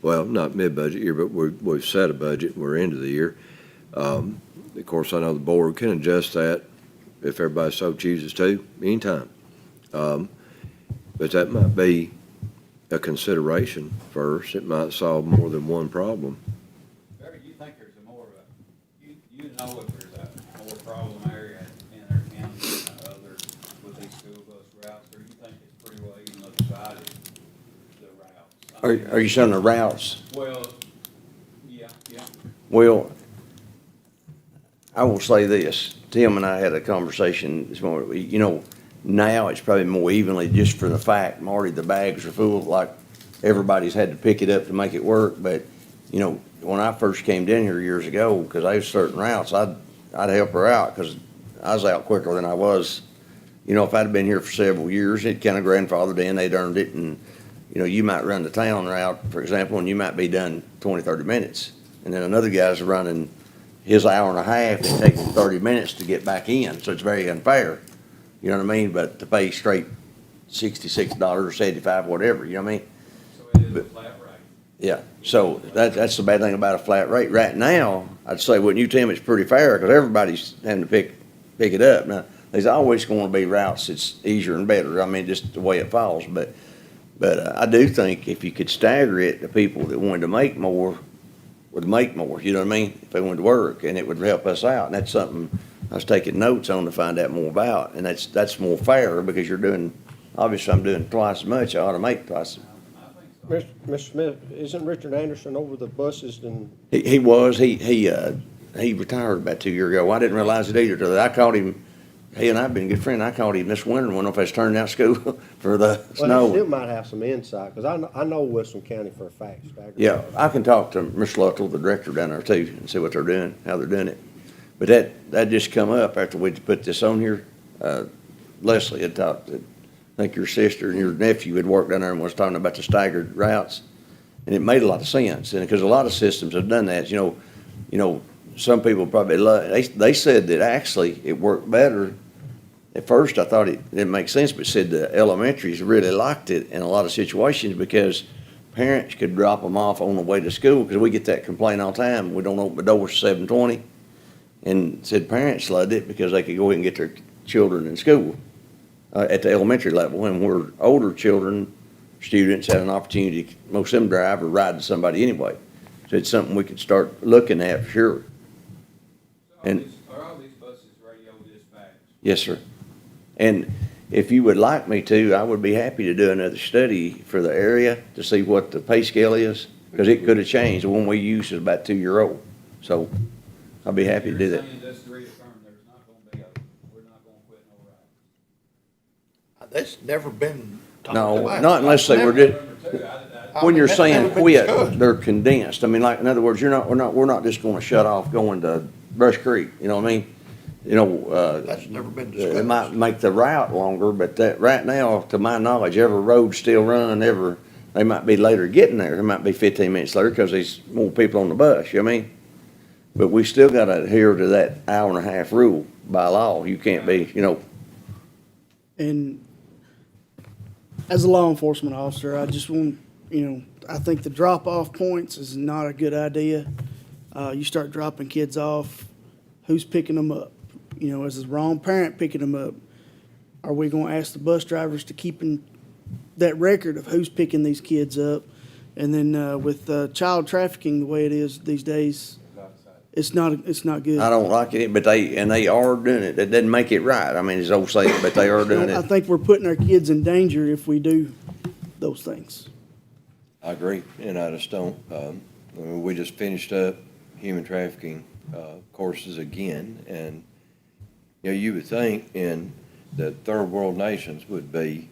well, not mid-budget year, but we've set a budget, we're into the year. Of course, I know the board can adjust that if everybody so chooses to, anytime. But that might be a consideration first. It might solve more than one problem. Barry, you think there's a more of a, you know if there's a more problem area in our county than others with these school bus routes, or you think it's pretty well even divided, the routes? Are you saying the routes? Well, yeah. Well, I will say this. Tim and I had a conversation this morning. Now it's probably more evenly just for the fact, Marty, the bags are full, like everybody's had to pick it up to make it work. But, when I first came down here years ago, because I was certain routes, I'd help her out because I was out quicker than I was. If I'd been here for several years, it kind of grandfathered in, they'd earned it. And, you might run the town route, for example, and you might be done 20, 30 minutes. And then another guy's running his hour and a half, it takes him 30 minutes to get back in. So it's very unfair. You know what I mean? But to pay straight $66 or $75, whatever, you know what I mean? So it is a flat rate. Yeah, so that's the bad thing about a flat rate. Right now, I'd say, wouldn't you, Tim, it's pretty fair, because everybody's having to pick it up. Now, there's always going to be routes that's easier and better, I mean, just the way it falls, but But I do think if you could stagger it, the people that wanted to make more would make more, you know what I mean? If they wanted to work, and it would help us out, and that's something I was taking notes on to find out more about, and that's more fair, because you're doing, obviously I'm doing twice as much, I ought to make twice. Mr. Smith, isn't Richard Anderson over the buses and, He was, he retired about 2 years ago. I didn't realize it either. I called him, he and I have been good friends. I called him this winter, wonder if I was turning out school for the well, he still snow. might have some insight, because I know Wilson County for a fact. Staggering. Yeah, I can talk to Mr. Luttrell, the director down there too, and see what they're doing, how they're doing it. But that just come up after we put this on here. Leslie had talked, I think your sister and your nephew had worked down there and was talking about the staggered routes. And it made a lot of sense, and because a lot of systems have done that, you know, some people probably they said that actually it worked better. At first, I thought it didn't make sense, but said the elementaries really liked it in a lot of situations because parents could drop them off on the way to school, because we get that complaint all the time. We don't open the doors 7:20, and said parents loved it because they could go ahead and get their children in school at the elementary level, and where older children, students had an opportunity, most of them drive or ride to somebody anyway. So it's something we could start looking at for sure. And Are all these buses radio dispatched? yes, sir. And if you would like me to, I would be happy to do another study for the area to see what the pay scale is, because it could have changed. The one we use is about 2 year old. So I'll be happy to do that. You're saying that's to reaffirm there's not gonna be we're not gonna quit no rides. That's never been talked No, about. not unless they were just, Number two, when you're That's saying never been quit, discussed. they're condensed. I mean, like, in other words, we're not just gonna shut off going to Brush Creek, you know what I mean? You know, That's never been it might discussed. make the route longer, but that, right now, to my knowledge, every road still run, they might be later getting there. It might be 15 minutes later because there's more people on the bus, you know what I mean? But we still gotta adhere to that hour and a half rule by law. You can't be, you know, And as a law enforcement officer, I just want, I think the drop-off points is not a good idea. You start dropping kids off, who's picking them up? Is the wrong parent picking them up? Are we gonna ask the bus drivers to keep that record of who's picking these kids up? And then, with child trafficking the way it is these days, it's not good. I don't like it, but they are doing it. That doesn't make it right. I mean, it's old saying, but they are doing I it. think we're putting our kids in danger if we do those things. I agree, and I just don't, I mean, we just finished up human trafficking courses again, and, you would think that third world nations would be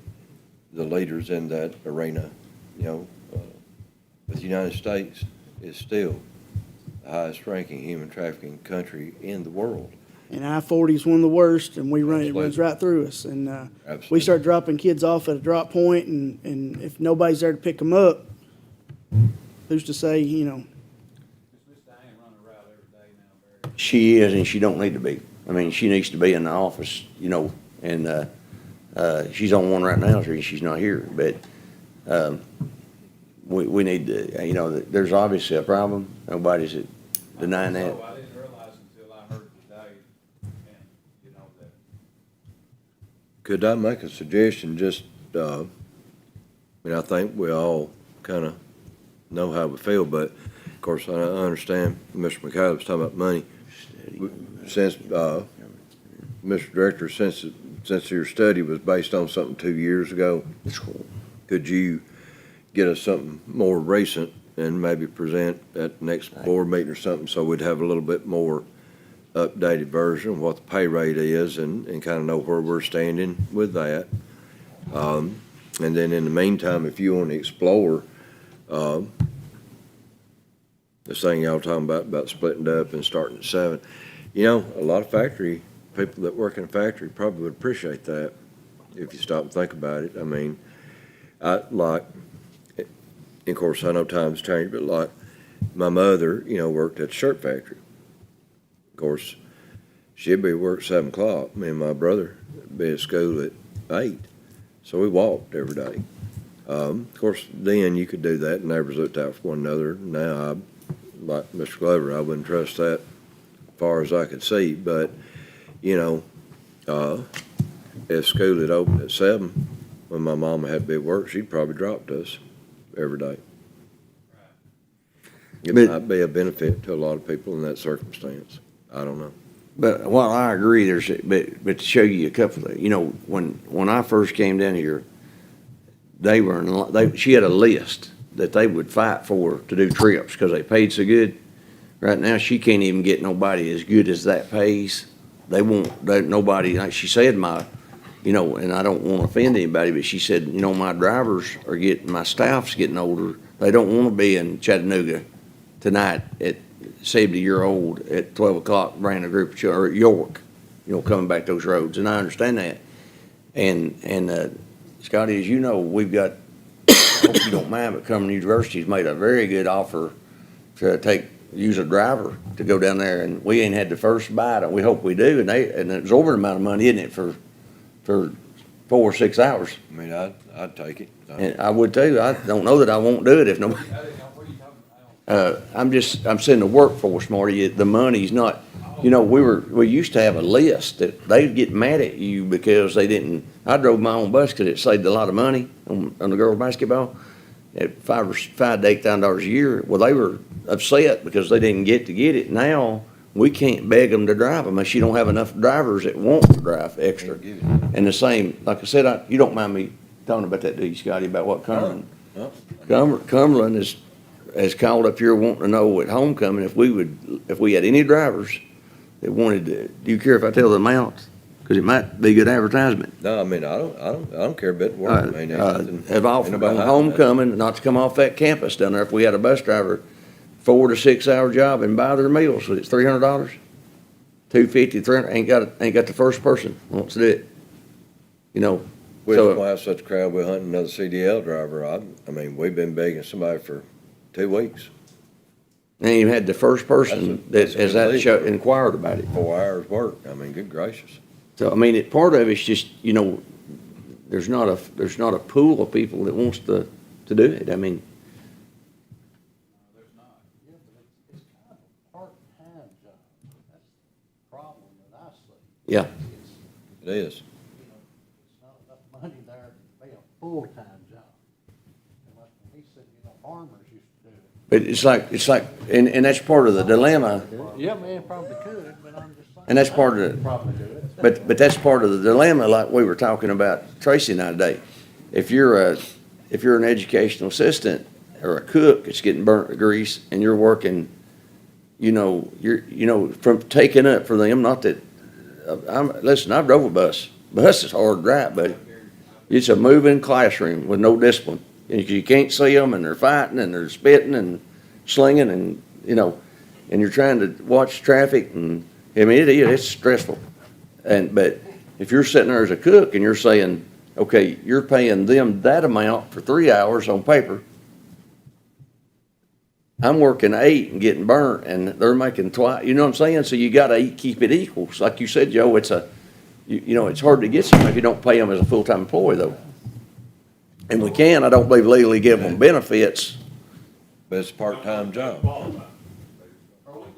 the leaders in that arena, but the United States is still the highest ranking human trafficking country in the world. And I-40 is one of the worst, and it runs Absolutely. right through us. And we Absolutely. start dropping kids off at a drop point, and if nobody's there to pick them up, who's to say, Miss Diane running a route every day now, Barry. She is, and she don't need to be. I mean, she needs to be in the office, and she's on one right now, so she's not here. But we need to, there's obviously a problem. Nobody's denying that. So I didn't realize until I heard today, and, that. Could I make a suggestion, just, I think we all kind of know how we feel, but of course, I understand Mr. McCallum was talking about money. Since, Mr. Director, since your study was based on something 2 years ago, could you get us something more recent and maybe present at the next board meeting or something, so we'd have a little bit more updated version of what the pay rate is and kind of know where we're standing with that. And then in the meantime, if you want to explore this thing y'all talking about splitting up and starting at 7, a lot of factory people that work in a factory probably would appreciate that if you stop and think about it. I mean, of course, I know times change, but like my mother, worked at a shirt factory. Of course, she'd be at work at 7 o'clock. Me and my brother would be at school at 8. So we walked every day. Of course, then you could do that, and neighbors looked out for one another. Now, like Mr. Glover, I wouldn't trust that as far as I could see. But, if school had opened at 7, when my mama had to be at work, she'd probably drop to us every day. It But- might be a benefit to a lot of people in that circumstance. I don't know. But while I agree, but to show you a couple of, when I first came down here, she had a list that they would fight for to do trips because they paid so good. Right now, she can't even get nobody as good as that pays. Nobody, like she said, and I don't want to offend anybody, but she said, my drivers my staff's getting older. They don't want to be in Chattanooga tonight at 70-year-old at 12 o'clock, bringing a group of children, or York, coming back those roads, and I understand that. And Scotty, as you know, we've got, I hope you don't mind, but Cumberland University's made a very good offer to use a driver to go down there, and we ain't had the first bite, and we hope we do, and an exorbitant amount of money, isn't it, for 4 or 6 hours? I mean, I'd take it. And I would too. I don't know that I won't do it if nobody. I'm saying the workforce, Marty, the money's not, we used to have a list that they'd get mad at you because they didn't, I drove my own bus because it saved a lot of money on the girls' basketball at $5,000 to $8,000 a year. Well, they were upset because they didn't get it. Now, we can't beg them to drive unless you don't have enough drivers that want to drive extra. And the same, like I said, you don't mind me talking about that, do you, Scotty, about what Cumberland? Cumberland has called up here wanting to know at homecoming if we had any drivers that wanted to, do you care if I tell the amounts? Because it might be good advertisement. No, I mean, I don't care a bit what, I mean, there's nothing. Have offered ain't nobody on hiding that. homecoming not to come off that campus down there if we had a bus driver, 4 to 6 hour job and buy their meals. So it's $300, $250, $300. Ain't got the first person wants to do it. We So- don't have such a crowd, we're hunting another CDL driver. I mean, we've been begging somebody for 2 weeks, And you had the first person That's that a good lead. inquired about it. 4 hours work. I mean, good gracious. So, I mean, part of it's just, there's not a pool of people that wants to do it. I mean, There's not. Yeah, but it's kind of a part-time job. That's the problem that I see. yeah. It's, It is. it's not enough money there to pay a full-time job. And like he said, farmers used to do it. But it's like, and that's part of the dilemma. Yeah, man, probably could, but I'm just saying. And that's part of it. Probably do it. But that's part of the dilemma, like we were talking about Tracy and I today. If you're an educational assistant or a cook that's getting burnt with grease and you're working, from taking up for them, not that, listen, I've drove a bus. Bus is hard to drive, buddy. It's a moving classroom with no discipline. And you can't see them and they're fighting and they're spitting and slinging and you're trying to watch traffic and, I mean, it's stressful. But if you're sitting there as a cook and you're saying, okay, you're paying them that amount for 3 hours on paper, I'm working 8 and getting burnt and they're making twice, you know what I'm saying? So you gotta keep it equal. So like you said, Joe, it's it's hard to get somebody if you don't pay them as a full-time employee though. And I don't believe legally give them benefits. But it's a part-time job. Are we offering,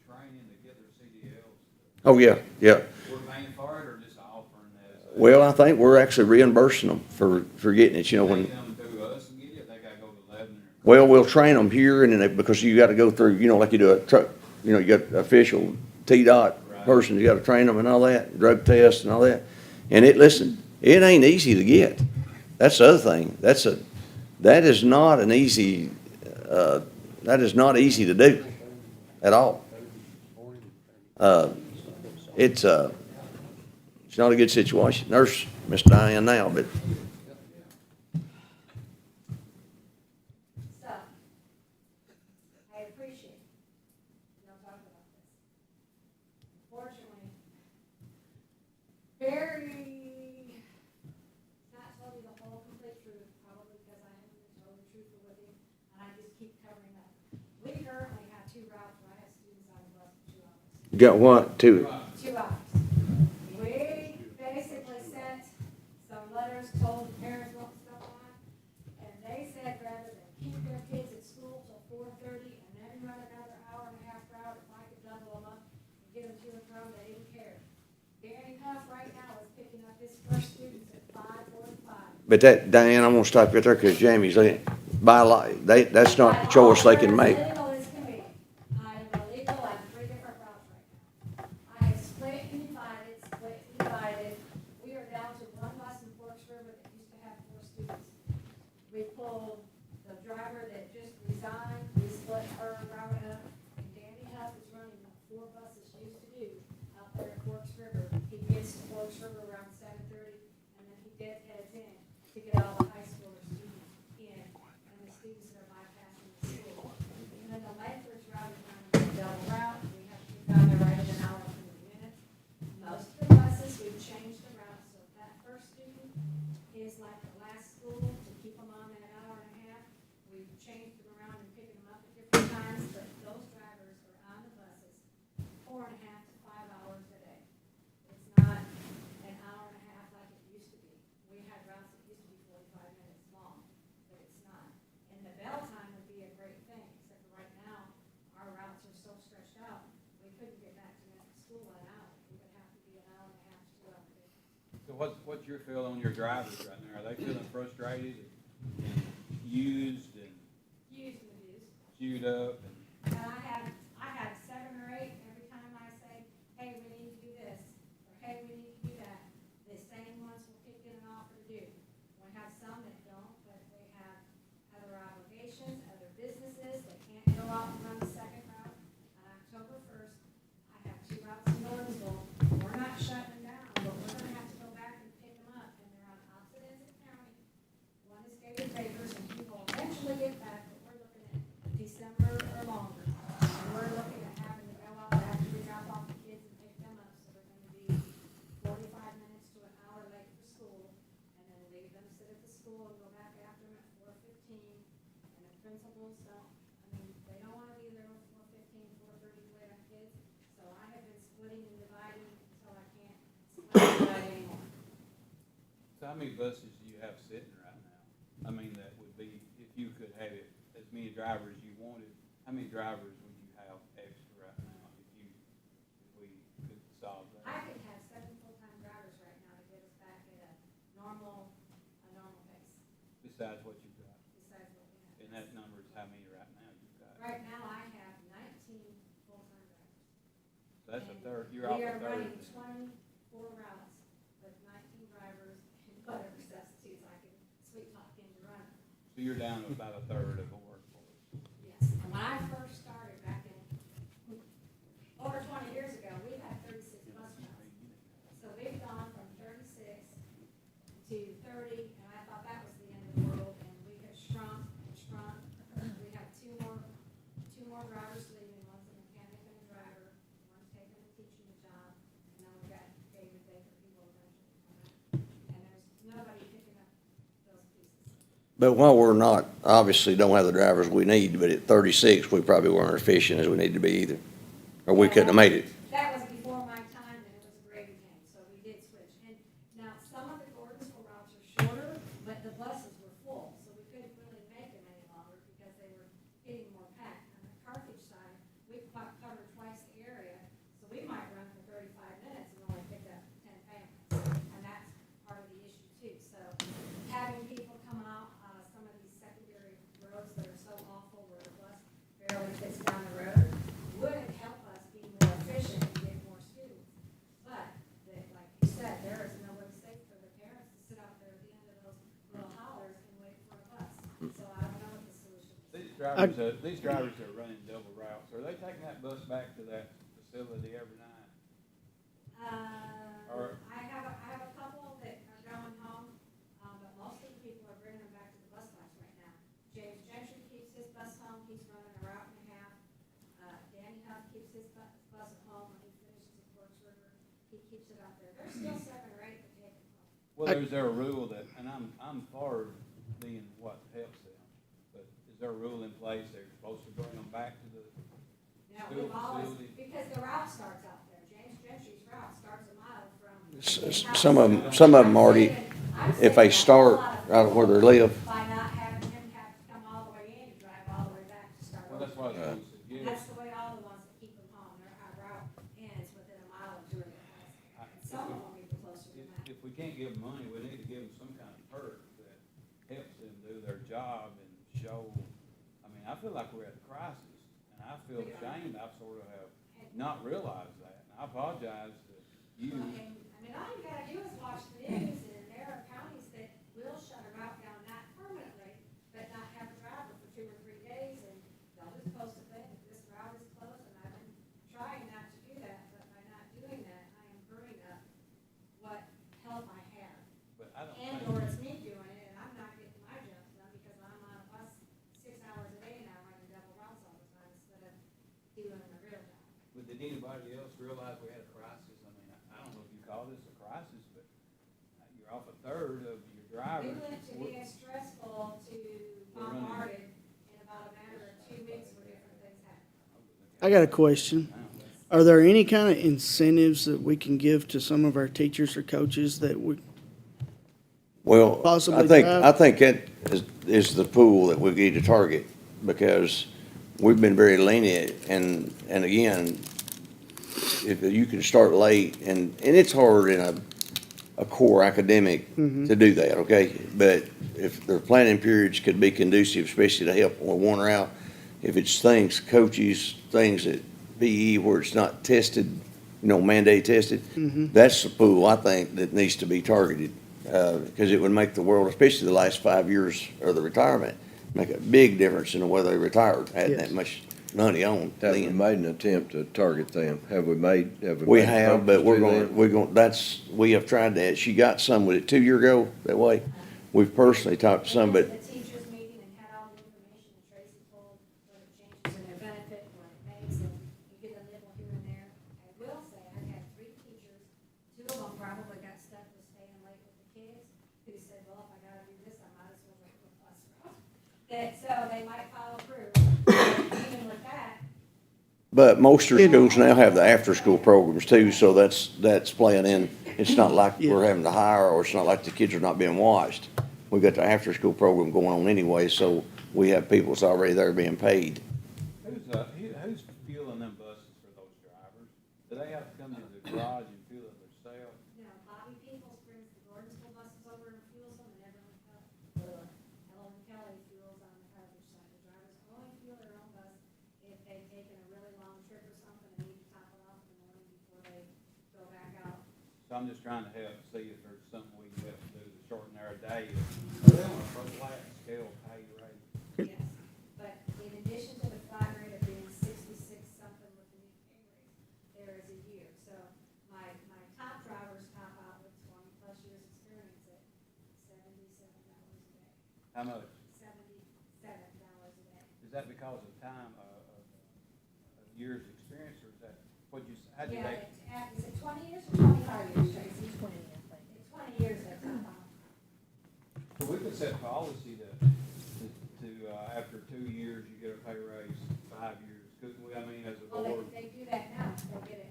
training to get their CDLs? Oh, yeah. We're paying for it or just offering that? Well, I think we're actually reimbursing them for getting it, when. They come through us and get it, they gotta go to Lebanon or? Well, we'll train them here and then, because you gotta go through, like you do a truck, you got official TDOT person, you gotta train them and all that, drug tests and all that. And listen, it ain't easy to get. That's the other thing. That is not easy to do at all. It's not a good situation. Nurse, Miss Diane now, but So, I appreciate y'all talking about this. Unfortunately, Barry not told you the whole complete truth, probably because I haven't been totally truthful with him, and I just keep covering up. We currently have 2 routes where I have students on the bus for 2 hours. you got what, too? 2 hours. We basically sent some letters, told the parents what was going on, and they said rather than keep their kids at school till 4:30 and then run another hour and a half route, if I could double them up and get them to and from, they didn't care. Danny Huff right now is picking up his first students at 5 But that, Diane, I'm gonna stop you right there, cause Jamie's letting, by law, that's not the choice they can make. Legal as can be. I'm illegal on 3 different routes right now. I have split and divided. We are down to 1 bus in Forks River that used to have 4 students. We pulled the driver that just resigned, we split her route up, and Danny Huff is running what 4 buses used to do out there at Forks River. He gets to Forks River around 7:30, and then he heads in to get all the high school students in, and the students that are bypassing the school. And then the Langford's route is running a double route, we have to be down there right at an hour and 30 minutes. Most of the buses, we've changed the route, so if that first student is like the last school, to keep them on that hour and a half, we've changed them around and picking them up at different times, but those drivers are on the buses 4.5 to 5 hours a day. It's not an hour and a half like it used to be. We had routes that used to be 45 minutes long, but it's not. And the bell time would be a great thing, except for right now, our routes are so stretched out, we couldn't get back to Memphis school in an hour. We would have to be an hour and a half to 2 hours. So what's your feel on your drivers right now? Are they feeling frustrated and used and Used and abused. chewed up? And And I have 7 or 8 every time I say, hey, we need to do this, or hey, we need to do that. The same ones will pick in an offer to do. We have some that don't, but they have other obligations, other businesses, they can't go out and run the second route. On October 1st, I have 2 routes in Gordonsville. We're not shutting them down, but we're gonna have to go back and pick them up, and they're on opposite ends of the county. One is David Baker's, and he will eventually get back, but we're looking at December or longer. And we're looking at having to go out after we drop off the kids and pick them up, so they're gonna be 45 minutes to an hour late for school, and then leave them sit at the school and go back after them at 4:15. And the principals don't, they don't wanna be there at 4:15, 4:30 to wait on kids, so I have been splitting and dividing until I can't split and divide anymore. so how many buses do you have sitting right now? I mean, that would be, if you could have it, as many drivers you wanted, how many drivers would you have extra right now if we could solve I that? could have 7 full-time drivers right now to get us back at a normal pace, Besides what you've got? besides what we have. And that number is how many right now you've got? Right now, I have 19 full-time drivers. So that's a And third, you're off We a are third. running 24 routes with 19 drivers and whatever substitutes I can sweet talk into running. So you're down to about a third of the workforce. Yes, and when I first started back in, over 20 years ago, we had 36 bus routes. So we've gone from 36 to 30, and I thought that was the end of the world, and we have shrunk and shrunk. We have two more drivers leaving, one's a mechanic and a driver, one's taking a teaching job, and then we've got David Baker, who will eventually come out. And there's nobody picking up those pieces. But while we're not, obviously don't have the drivers we need, but at 36, we probably weren't efficient as we need to be either. Or we couldn't have made it. That was before my time, and it was a gravy tank, so we did switch. And now, some of the Gordonsville routes are shorter, but the buses were full, so we couldn't really make them any longer because they were getting more packed. On the Carthage side, we covered twice the area, so we might run for 35 minutes and only pick up 10 families. And that's part of the issue too. So having people come out, some of these secondary roads that are so awful where the bus barely fits down the road would help us be more efficient and get more students. But, like you said, there is no way safe for the parents to sit out there at the end of those little hollers and wait for a bus. So I don't know what the solution is. These drivers that are running double routes, are they taking that bus back to that facility every night? I have a couple that are going home, but most of the people are bringing them back to the bus stops right now. James Gentry keeps his bus home, he's running a route and a half. Danny Huff keeps his bus at home when he finishes at Forks River, he keeps it out there. There's still 7 or 8 that take it home. Well, is there a rule that, and I'm for being what helps them, but is there a rule in place they're supposed to bring them back to the Now, school we've always, facility? because the route starts out there, James Gentry's route starts a mile from. Some of them already, if they start out of where they live, By not having him have to come all the way in, to drive all the way back to start. Well, that's what I was supposed to And get. that's the way all the ones that keep them home, our route ends within a mile of two of their house. And some of them even closer than that. If we can't give them money, we need to give them some kind of perk that job and show, I mean, I feel like we're at a crisis, and I feel ashamed, I sort of have not realized that. And I apologize to you. And, I mean, all you gotta do is watch the news, and there are counties that will shut a route down, not permanently, but not have a driver for 2 or 3 days, and they'll just post a thing, that this route is closed, and I've been trying not to do that, but by not doing that, I am burning up what help I have. But I don't And think, or it's me doing it, and I'm not getting my jobs done because I'm on a bus 6 hours a day now, running double routes all the time instead of doing a real job. but did anybody else realize we had a crisis? I mean, I don't know if you call this a crisis, but you're off a third of your We drivers. went to being stressful to bombarded in about a matter of 2 weeks where different things happened. I got a question. Are there any kind of incentives that we can give to some of our teachers or coaches that would, Well, Possibly I think that is the pool that we need to target, because we've been very lenient, and again, if you can start late, and it's hard in a core academic to do that, okay? But if the planning periods could be conducive, especially to help with one route, if it's things, coaches, things at BE where it's not tested, mandate tested, that's the pool, I think, that needs to be targeted. Because it would make the world, especially the last 5 years of the retirement, make a big difference in whether they retired, had Yes. that much money on Have we then. made an attempt to target them? Have we made? We have, but approaches to them? we're going, we have tried that. She got some with it 2 years ago, that way. We've personally talked to some, We but went to the teachers' meeting and had all the information, and Tracy told what it changes in their benefit, what it makes, and you get a nibble here and there. I will say, I've had 3 teachers, 2 of them probably got stuck with staying late with the kids, who said, well, if I gotta do this, I might as well wait for the bus route. That, so they might follow through, even with that. But most of the schools now have the after-school programs too, so that's playing in. It's not like we're having to hire, or it's not like the kids are not being watched. We've got the after-school program going on anyway, so we have people that's already there being paid. Who's fueling them buses for those drivers? Do they have to come to the garage and fuel it themselves? You know, Bobby Peoples brings the Gordon School buses over and fuels them, and Helen Kelly fuels on the Harvard side. The drivers only fuel their own bus if they've taken a really long trip or something and need to top it off in the morning before they go back out. So I'm just trying to help see if there's something we can have to do to shorten their day. Are they on a flat scale pay rate? Yes, but in addition to the flat rate of being 66 something with the new pay raise, there is a year. So my top drivers top out with 20 plus years experience at $77 a day. How much? $77 a day. Is that because of time, of years' experience, or is that, what'd you, how'd you Yeah, make? is it 20 years or 25 years, Tracy? 20, I think. It's 20 years at top out. So we could set policy to, after 2 years, you get a pay raise, 5 years, couldn't we, I mean, as a Well, board? they do that now. They get a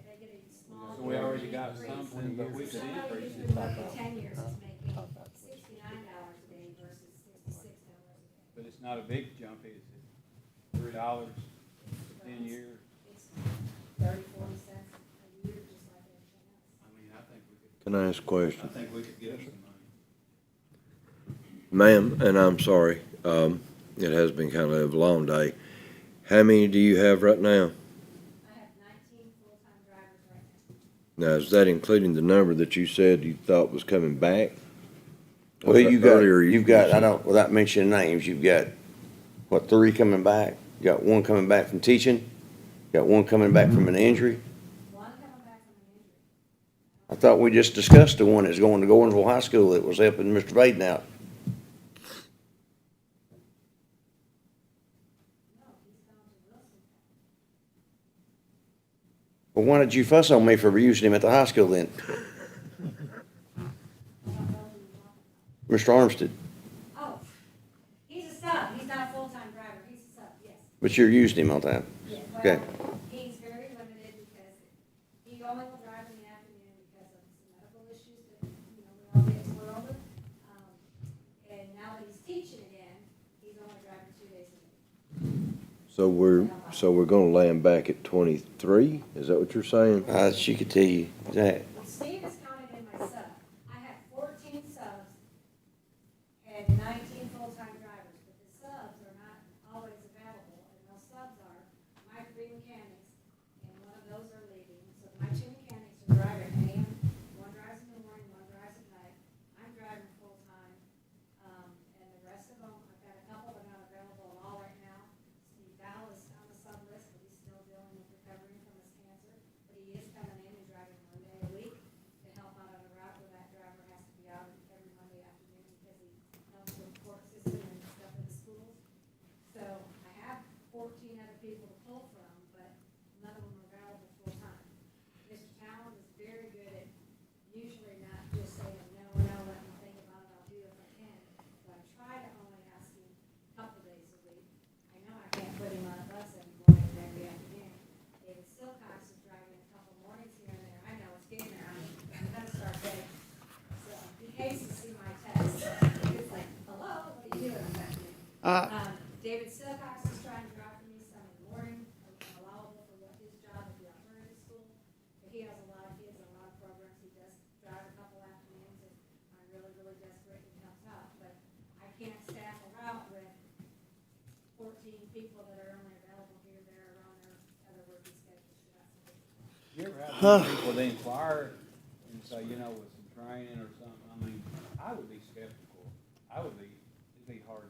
small. So we already got increase. something, but we could Somebody increase who's it. been working 10 years is making $69 a day versus $66 a day. But it's not a big jump, is it? $3 for 10 years? It's 30, 40 cents a year, just like everything else. I mean, I think we could, Can I ask a question? I think we could get some money. Ma'am, and I'm sorry, it has been kind of a long day. How many do you have right now? I have 19 full-time drivers right now. Now, is that including the number that you said you thought was coming back? Well, Earlier, you've got, I don't, without mentioning names, you've got, 3 coming back? You got 1 coming back from teaching? You got 1 coming back from an injury? One coming back from an injury. I thought we just discussed the one that's going to Gordonsville High School that was helping Mr. Baden out. No, he's gone to Wilson. Well, why did you fuss on me for using him at the high school then? I don't know who you're talking Mr. Armstead? about. Oh, he's a sub. He's not a full-time driver. He's a sub, yes. But you're using him all the time. Yeah, Okay. well, he's very limited because he only will drive in the afternoon because of some medical issues that, we all get to wear over. And now that he's teaching again, he's only driving 2 days a week. So we're gonna land back at 23? Is that what you're saying? She could tell you that. Steve is counted in my sub. I have 14 subs and 19 full-time drivers, but people to pull from, but none of them are available full-time. Mr. Talon is very good at usually not just saying, no, let me think about it, I'll do it if I can. But I try to only ask him a couple days a week. I know I can't put him on a bus every morning and every afternoon. David Silcox is driving a couple mornings here and there. I know it's getting there. I'm gonna start getting. So he hates to see my text. It's like, hello, what are you doing this afternoon? David Silcox is trying to drive for me some in the morning, allowable for what his job at the alternative school. But he has a lot of kids and a lot of programs. He does drive a couple afternoons if I'm really, really desperate and he helps out. But I can't staff a route with 14 people that are only available here, there, or on their other working schedules. So that's a big problem. You ever have any people that inquire and say, you know, with some training or something, I mean, I would be skeptical. It'd be hard,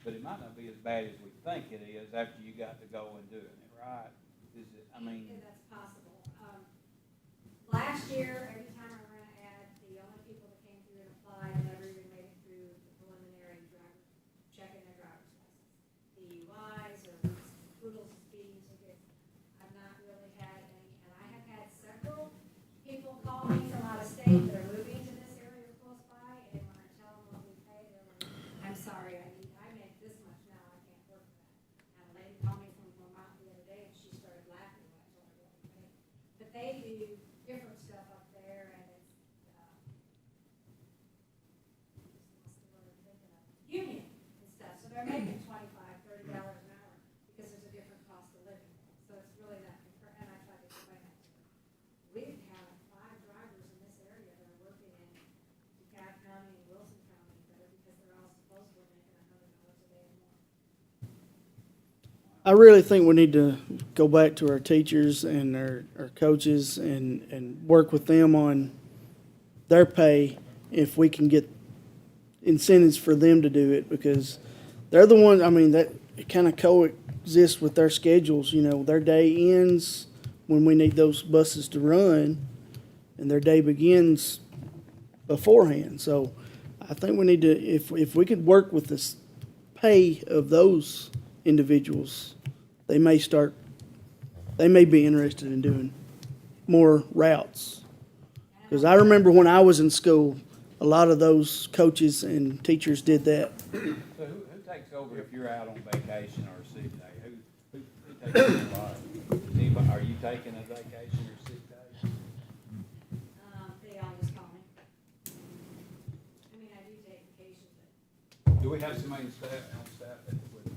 but it might not be as bad as we think it is after you got to go and doing it, right? Is it, I mean. Yeah, that's possible. Last year, every time I ran an ad, the only people that came through and applied never even made it through the preliminary driver, checking their driver's license. DUIs or poodles and speeding tickets. I've not really had any, and I have had several people call me from out of state that are moving to this area close by, and when I tell them what we pay, they're like, I'm sorry, I make this much now, I can't work for that. And a lady called me from Vermont the other day, and she started laughing when I told her what we pay. But they do different stuff up there, and it's, union and stuff, so they're making $25, $30 an hour, because there's a different cost of living. So it's really not, and I tried to explain that to them. We have 5 drivers in this area that are working in DeKalb County and Wilson County, that are, because they're all supposedly making $100 a day or more. I really think we need to go back to our teachers and our coaches and work with them on their pay if we can get incentives for them to do it, because they're the ones, I mean, that it kind of coexists with their schedules, you know, their day ends when we need those buses to run and their day begins beforehand. So I think we need to, if we could work with this pay of those individuals, they may be interested in doing more routes. Because I remember when I was in school, a lot of those coaches and teachers did that. So who takes over if you're out on vacation or a sick day? Who takes over the body? Anybody, are you taking a vacation or sick day? They all just call me. I mean, I do take vacations, but Do we have somebody on staff that would,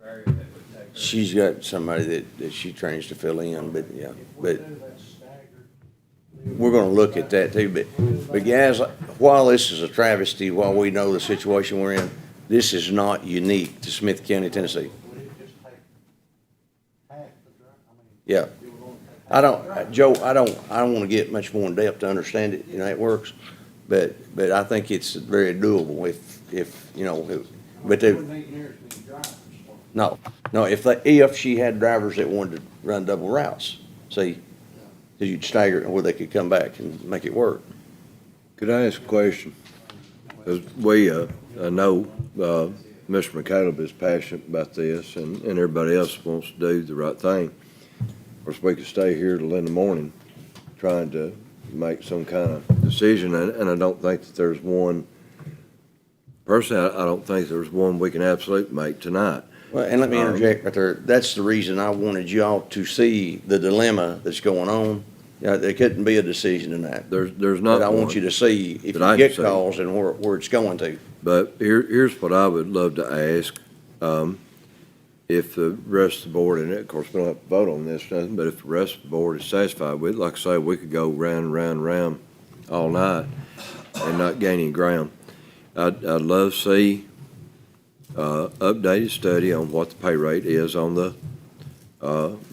Barry, that would take? her? She's got somebody that she trains to fill in, but yeah, but we're gonna look at that too, but guys, while this is a travesty, while we know the situation we're in, this is not unique to Smith County, Tennessee. Yeah. Joe, I don't wanna get much more in depth to understand it, you know, it works, but I think it's very doable if, you know, but they, no, if she had drivers that wanted to run double routes, see, that you'd stagger it where they could come back and make it work. Could I ask a question? Because I know, Mr. McCaleb is passionate about this and everybody else wants to do the right thing. Of course, we could stay here till in the morning trying to make some kind of decision, and I don't think that there's one, personally, I don't think there's one we can absolutely make tonight. Well, and let me interject right there. That's the reason I wanted y'all to see the dilemma that's going on. You know, there couldn't be a decision in that. There's not But I want one you to see if that you I get can see. calls and where it's going to. But here's what I would love to ask. If the rest of the board, and of course, we don't have to vote on this, nothing, but if the rest of the board is satisfied with it, like I say, we could go round and round and round all night and not gain any ground. I'd love to see updated study on what the pay rate is on the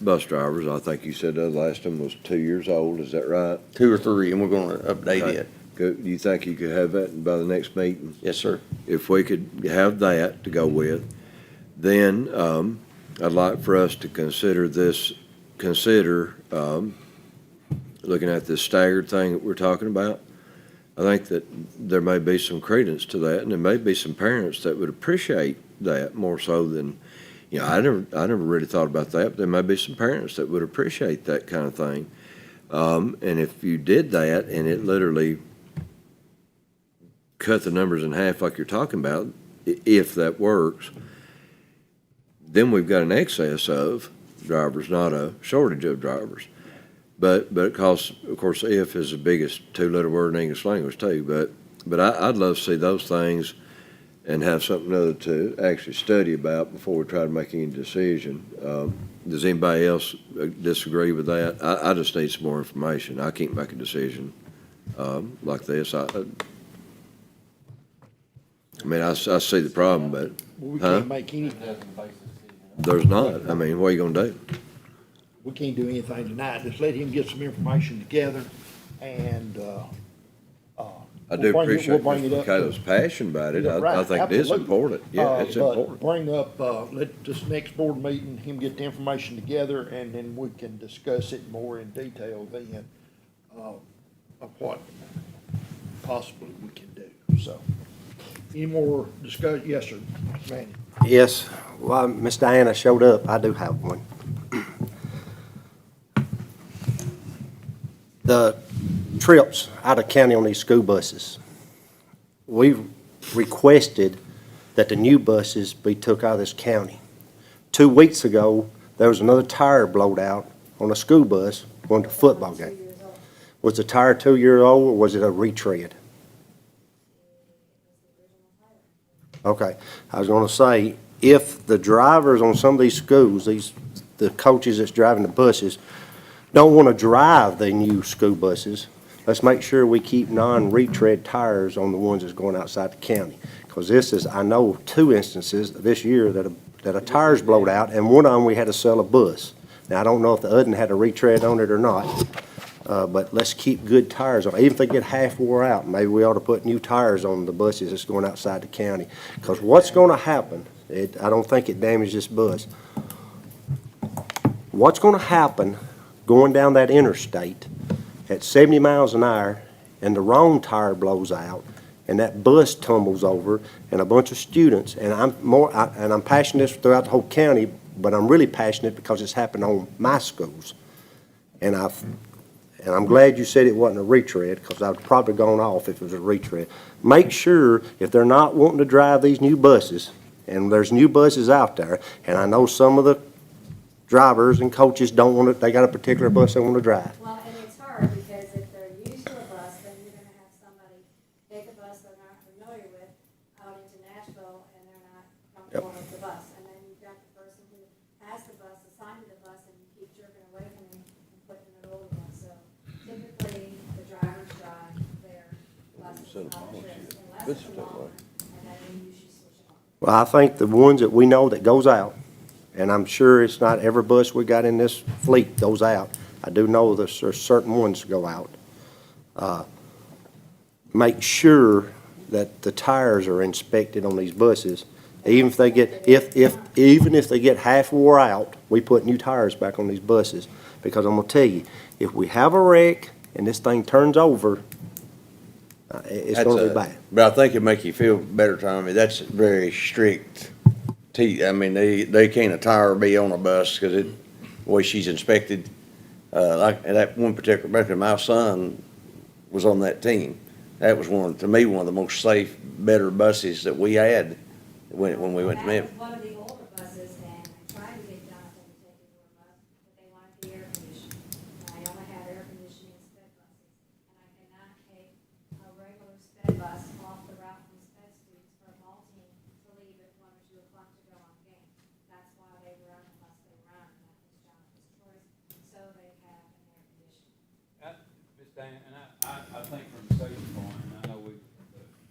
bus drivers. I think you said the last one was 2 years old, is that right? 2 or 3, and we're gonna update Okay. it. Do you think you could have that by the next meeting? Yes, sir. If we could have that to go with, then I'd like for us to consider looking at this staggered thing that we're talking about. I think that there may be some credence to that, and there may be some parents that would appreciate that more so than, You know, I never really thought about that, but there may be some parents that would appreciate that kind of thing. And if you did that and it literally cut the numbers in half like you're talking about, if that works, then we've got an excess of drivers, not a shortage of drivers. But it costs, of course, if is the biggest two-letter word in English language too. But I'd love to see those things and have something other to actually study about before we try to make any decision. Does anybody else disagree with that? I just need some more information. I can't make a decision like this. I mean, I see the problem, but We Huh? can't make any, It doesn't base a decision. there's not. I mean, what are you gonna do? we can't do anything tonight. Just let him get some information together and, I do we'll bring it- appreciate we'll bring it Mr. up to- Caleb's passion about it. I Right, think it is absolutely. important. Yeah, it's But important. bring up, let this next board meeting, him get the information together, and then we can discuss it more in detail then, of what possibly we can do, so. Any more discuss, yes, sir, Mr. Manning? Yes, well, Miss Diana showed up. I do have one. The trips out of county on these school buses. We've requested that the new buses be took out of this county. 2 weeks ago, there was another tire blowed out on a school bus going to a football game. Was the tire 2 years old or was it a retread? Okay, I was gonna say, if the drivers on some of these schools, the coaches that's driving the buses, don't wanna drive the new school buses, let's make sure we keep non-retread tires on the ones that's going outside the county. Cause this is, I know 2 instances this year that a tire's blowed out, and one of them we had to sell a bus. Now, I don't know if the other one had a retread on it or not, but let's keep good tires on. Even if they get half wore out, maybe we ought to put new tires on the buses that's going outside the county. Because what's going to happen, I don't think it damaged this bus. What's going to happen going down that interstate at 70 miles an hour and the wrong tire blows out and that bus tumbles over and a bunch of students, and I'm passionate throughout the whole county, but I'm really passionate because it's happened on my schools. And I'm glad you said it wasn't a retread, because I'd probably gone off if it was a retread. Make sure, if they're not wanting to drive these new buses, and there's new buses out there, and I know some of the drivers and coaches don't want to, they got a particular bus they want to drive. Well, and it's hard because if they're used to a bus, then you're gonna have somebody take a bus they're not familiar with out into Nashville and they're not comfortable with the bus. And then you've got the person who has the bus, assigned to the bus, and you keep jerking away from him and putting an old one. So typically, the drivers drive their buses on trips unless it's a long one, and then we usually switch them on. Well, I think the ones that we know that goes out, and I'm sure it's not every bus we got in this fleet goes out. I do know there's certain ones that go out. Make sure that the tires are inspected on these buses. Even if they get, even if they get half wore out, we put new tires back on these buses. Because I'm gonna tell you, if we have a wreck and this thing turns over, it's gonna be bad. But I think it'd make you feel better, Tommy. That's very strict. I mean, they can't a tire be on a bus because the way she's inspected. Like that one particular, my son was on that team. That was to me, one of the most safe, better buses that we had when we went to Memphis. That was one of the older buses, and I tried to get Jonathan to take it to a bus, but they wanted the air conditioning. And I only have air conditioning sped buses, and I cannot take a regular sped bus off the route from Sped Streets for a ball team to leave at 1 or 2 o'clock to go on game. That's why they were on the bus they were on, and that was Jonathan's choice, so they have an air conditioning. Ms. Dan, and I think from the safety point, and I know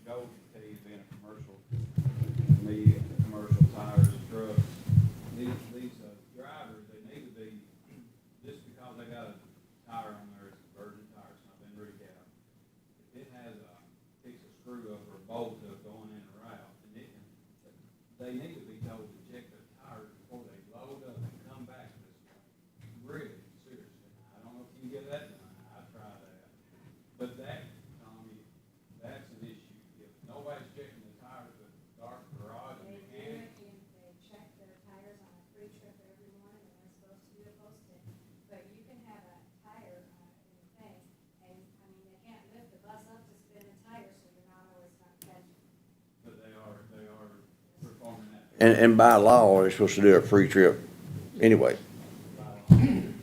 Joe K's being a commercial, me, commercial tires, trucks, these drivers, they need to be, just because they got a tire on there, it's a virgin tire, it's not been recapped. If it has a piece of screw up or a bolt up going in or out, and they need to be told to check their tires before they load up and come back this way. Really, seriously. I don't know if you can get that done. I tried that. And by law, they're supposed to do a free trip anyway. And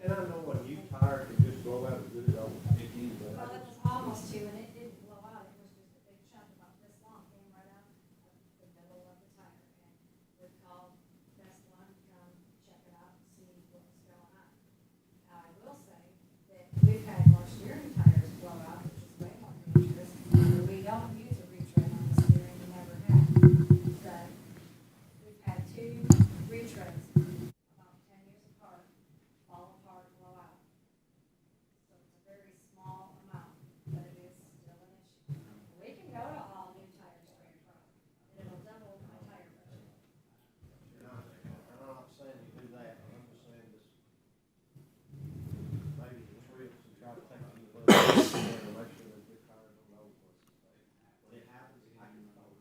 I know when you tired, you just go out and do it all. Well, it was almost two, and it didn't blow out, it was just a big chunk about this long, came right out the middle of the tire. And we called Best One to come check it out and see what was going on. Now, I will say that we've had more steering tires blow out, which is way more dangerous. We don't use a retread on the steering, we never have. But we've had two retreads about 10 years apart, fall apart, blow out. So it's a very small amount, but it is still an issue. We can go to all new tires straight across, and it'll double my tire pressure. I'm not saying you do that, I'm just saying this, maybe the trips and try to take them to the, and make sure they get tired on those ones. When it happens, I can know.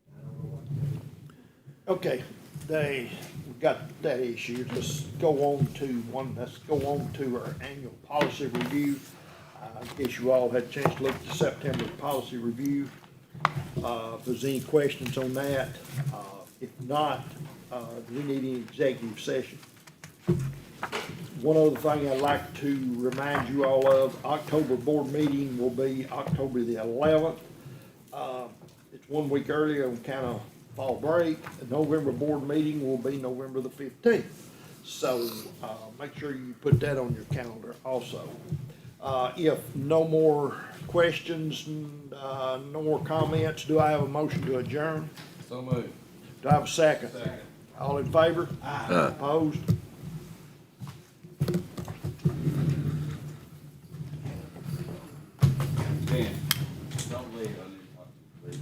I don't know what to do. Okay, we got that issue. Let's go on to our annual policy review. I guess you all had a chance to look at the September policy review. If there's any questions on that, if not, do we need any executive session? One other thing I'd like to remind you all of, October board meeting will be October the 11th. It's 1 week earlier on kind of fall break. The November board meeting will be November the 15th. So, make sure you put that on your calendar also. If no more questions, no more comments, do I have a motion to adjourn? So moved. Do I have a second? Second. All in favor? Aye. Opposed?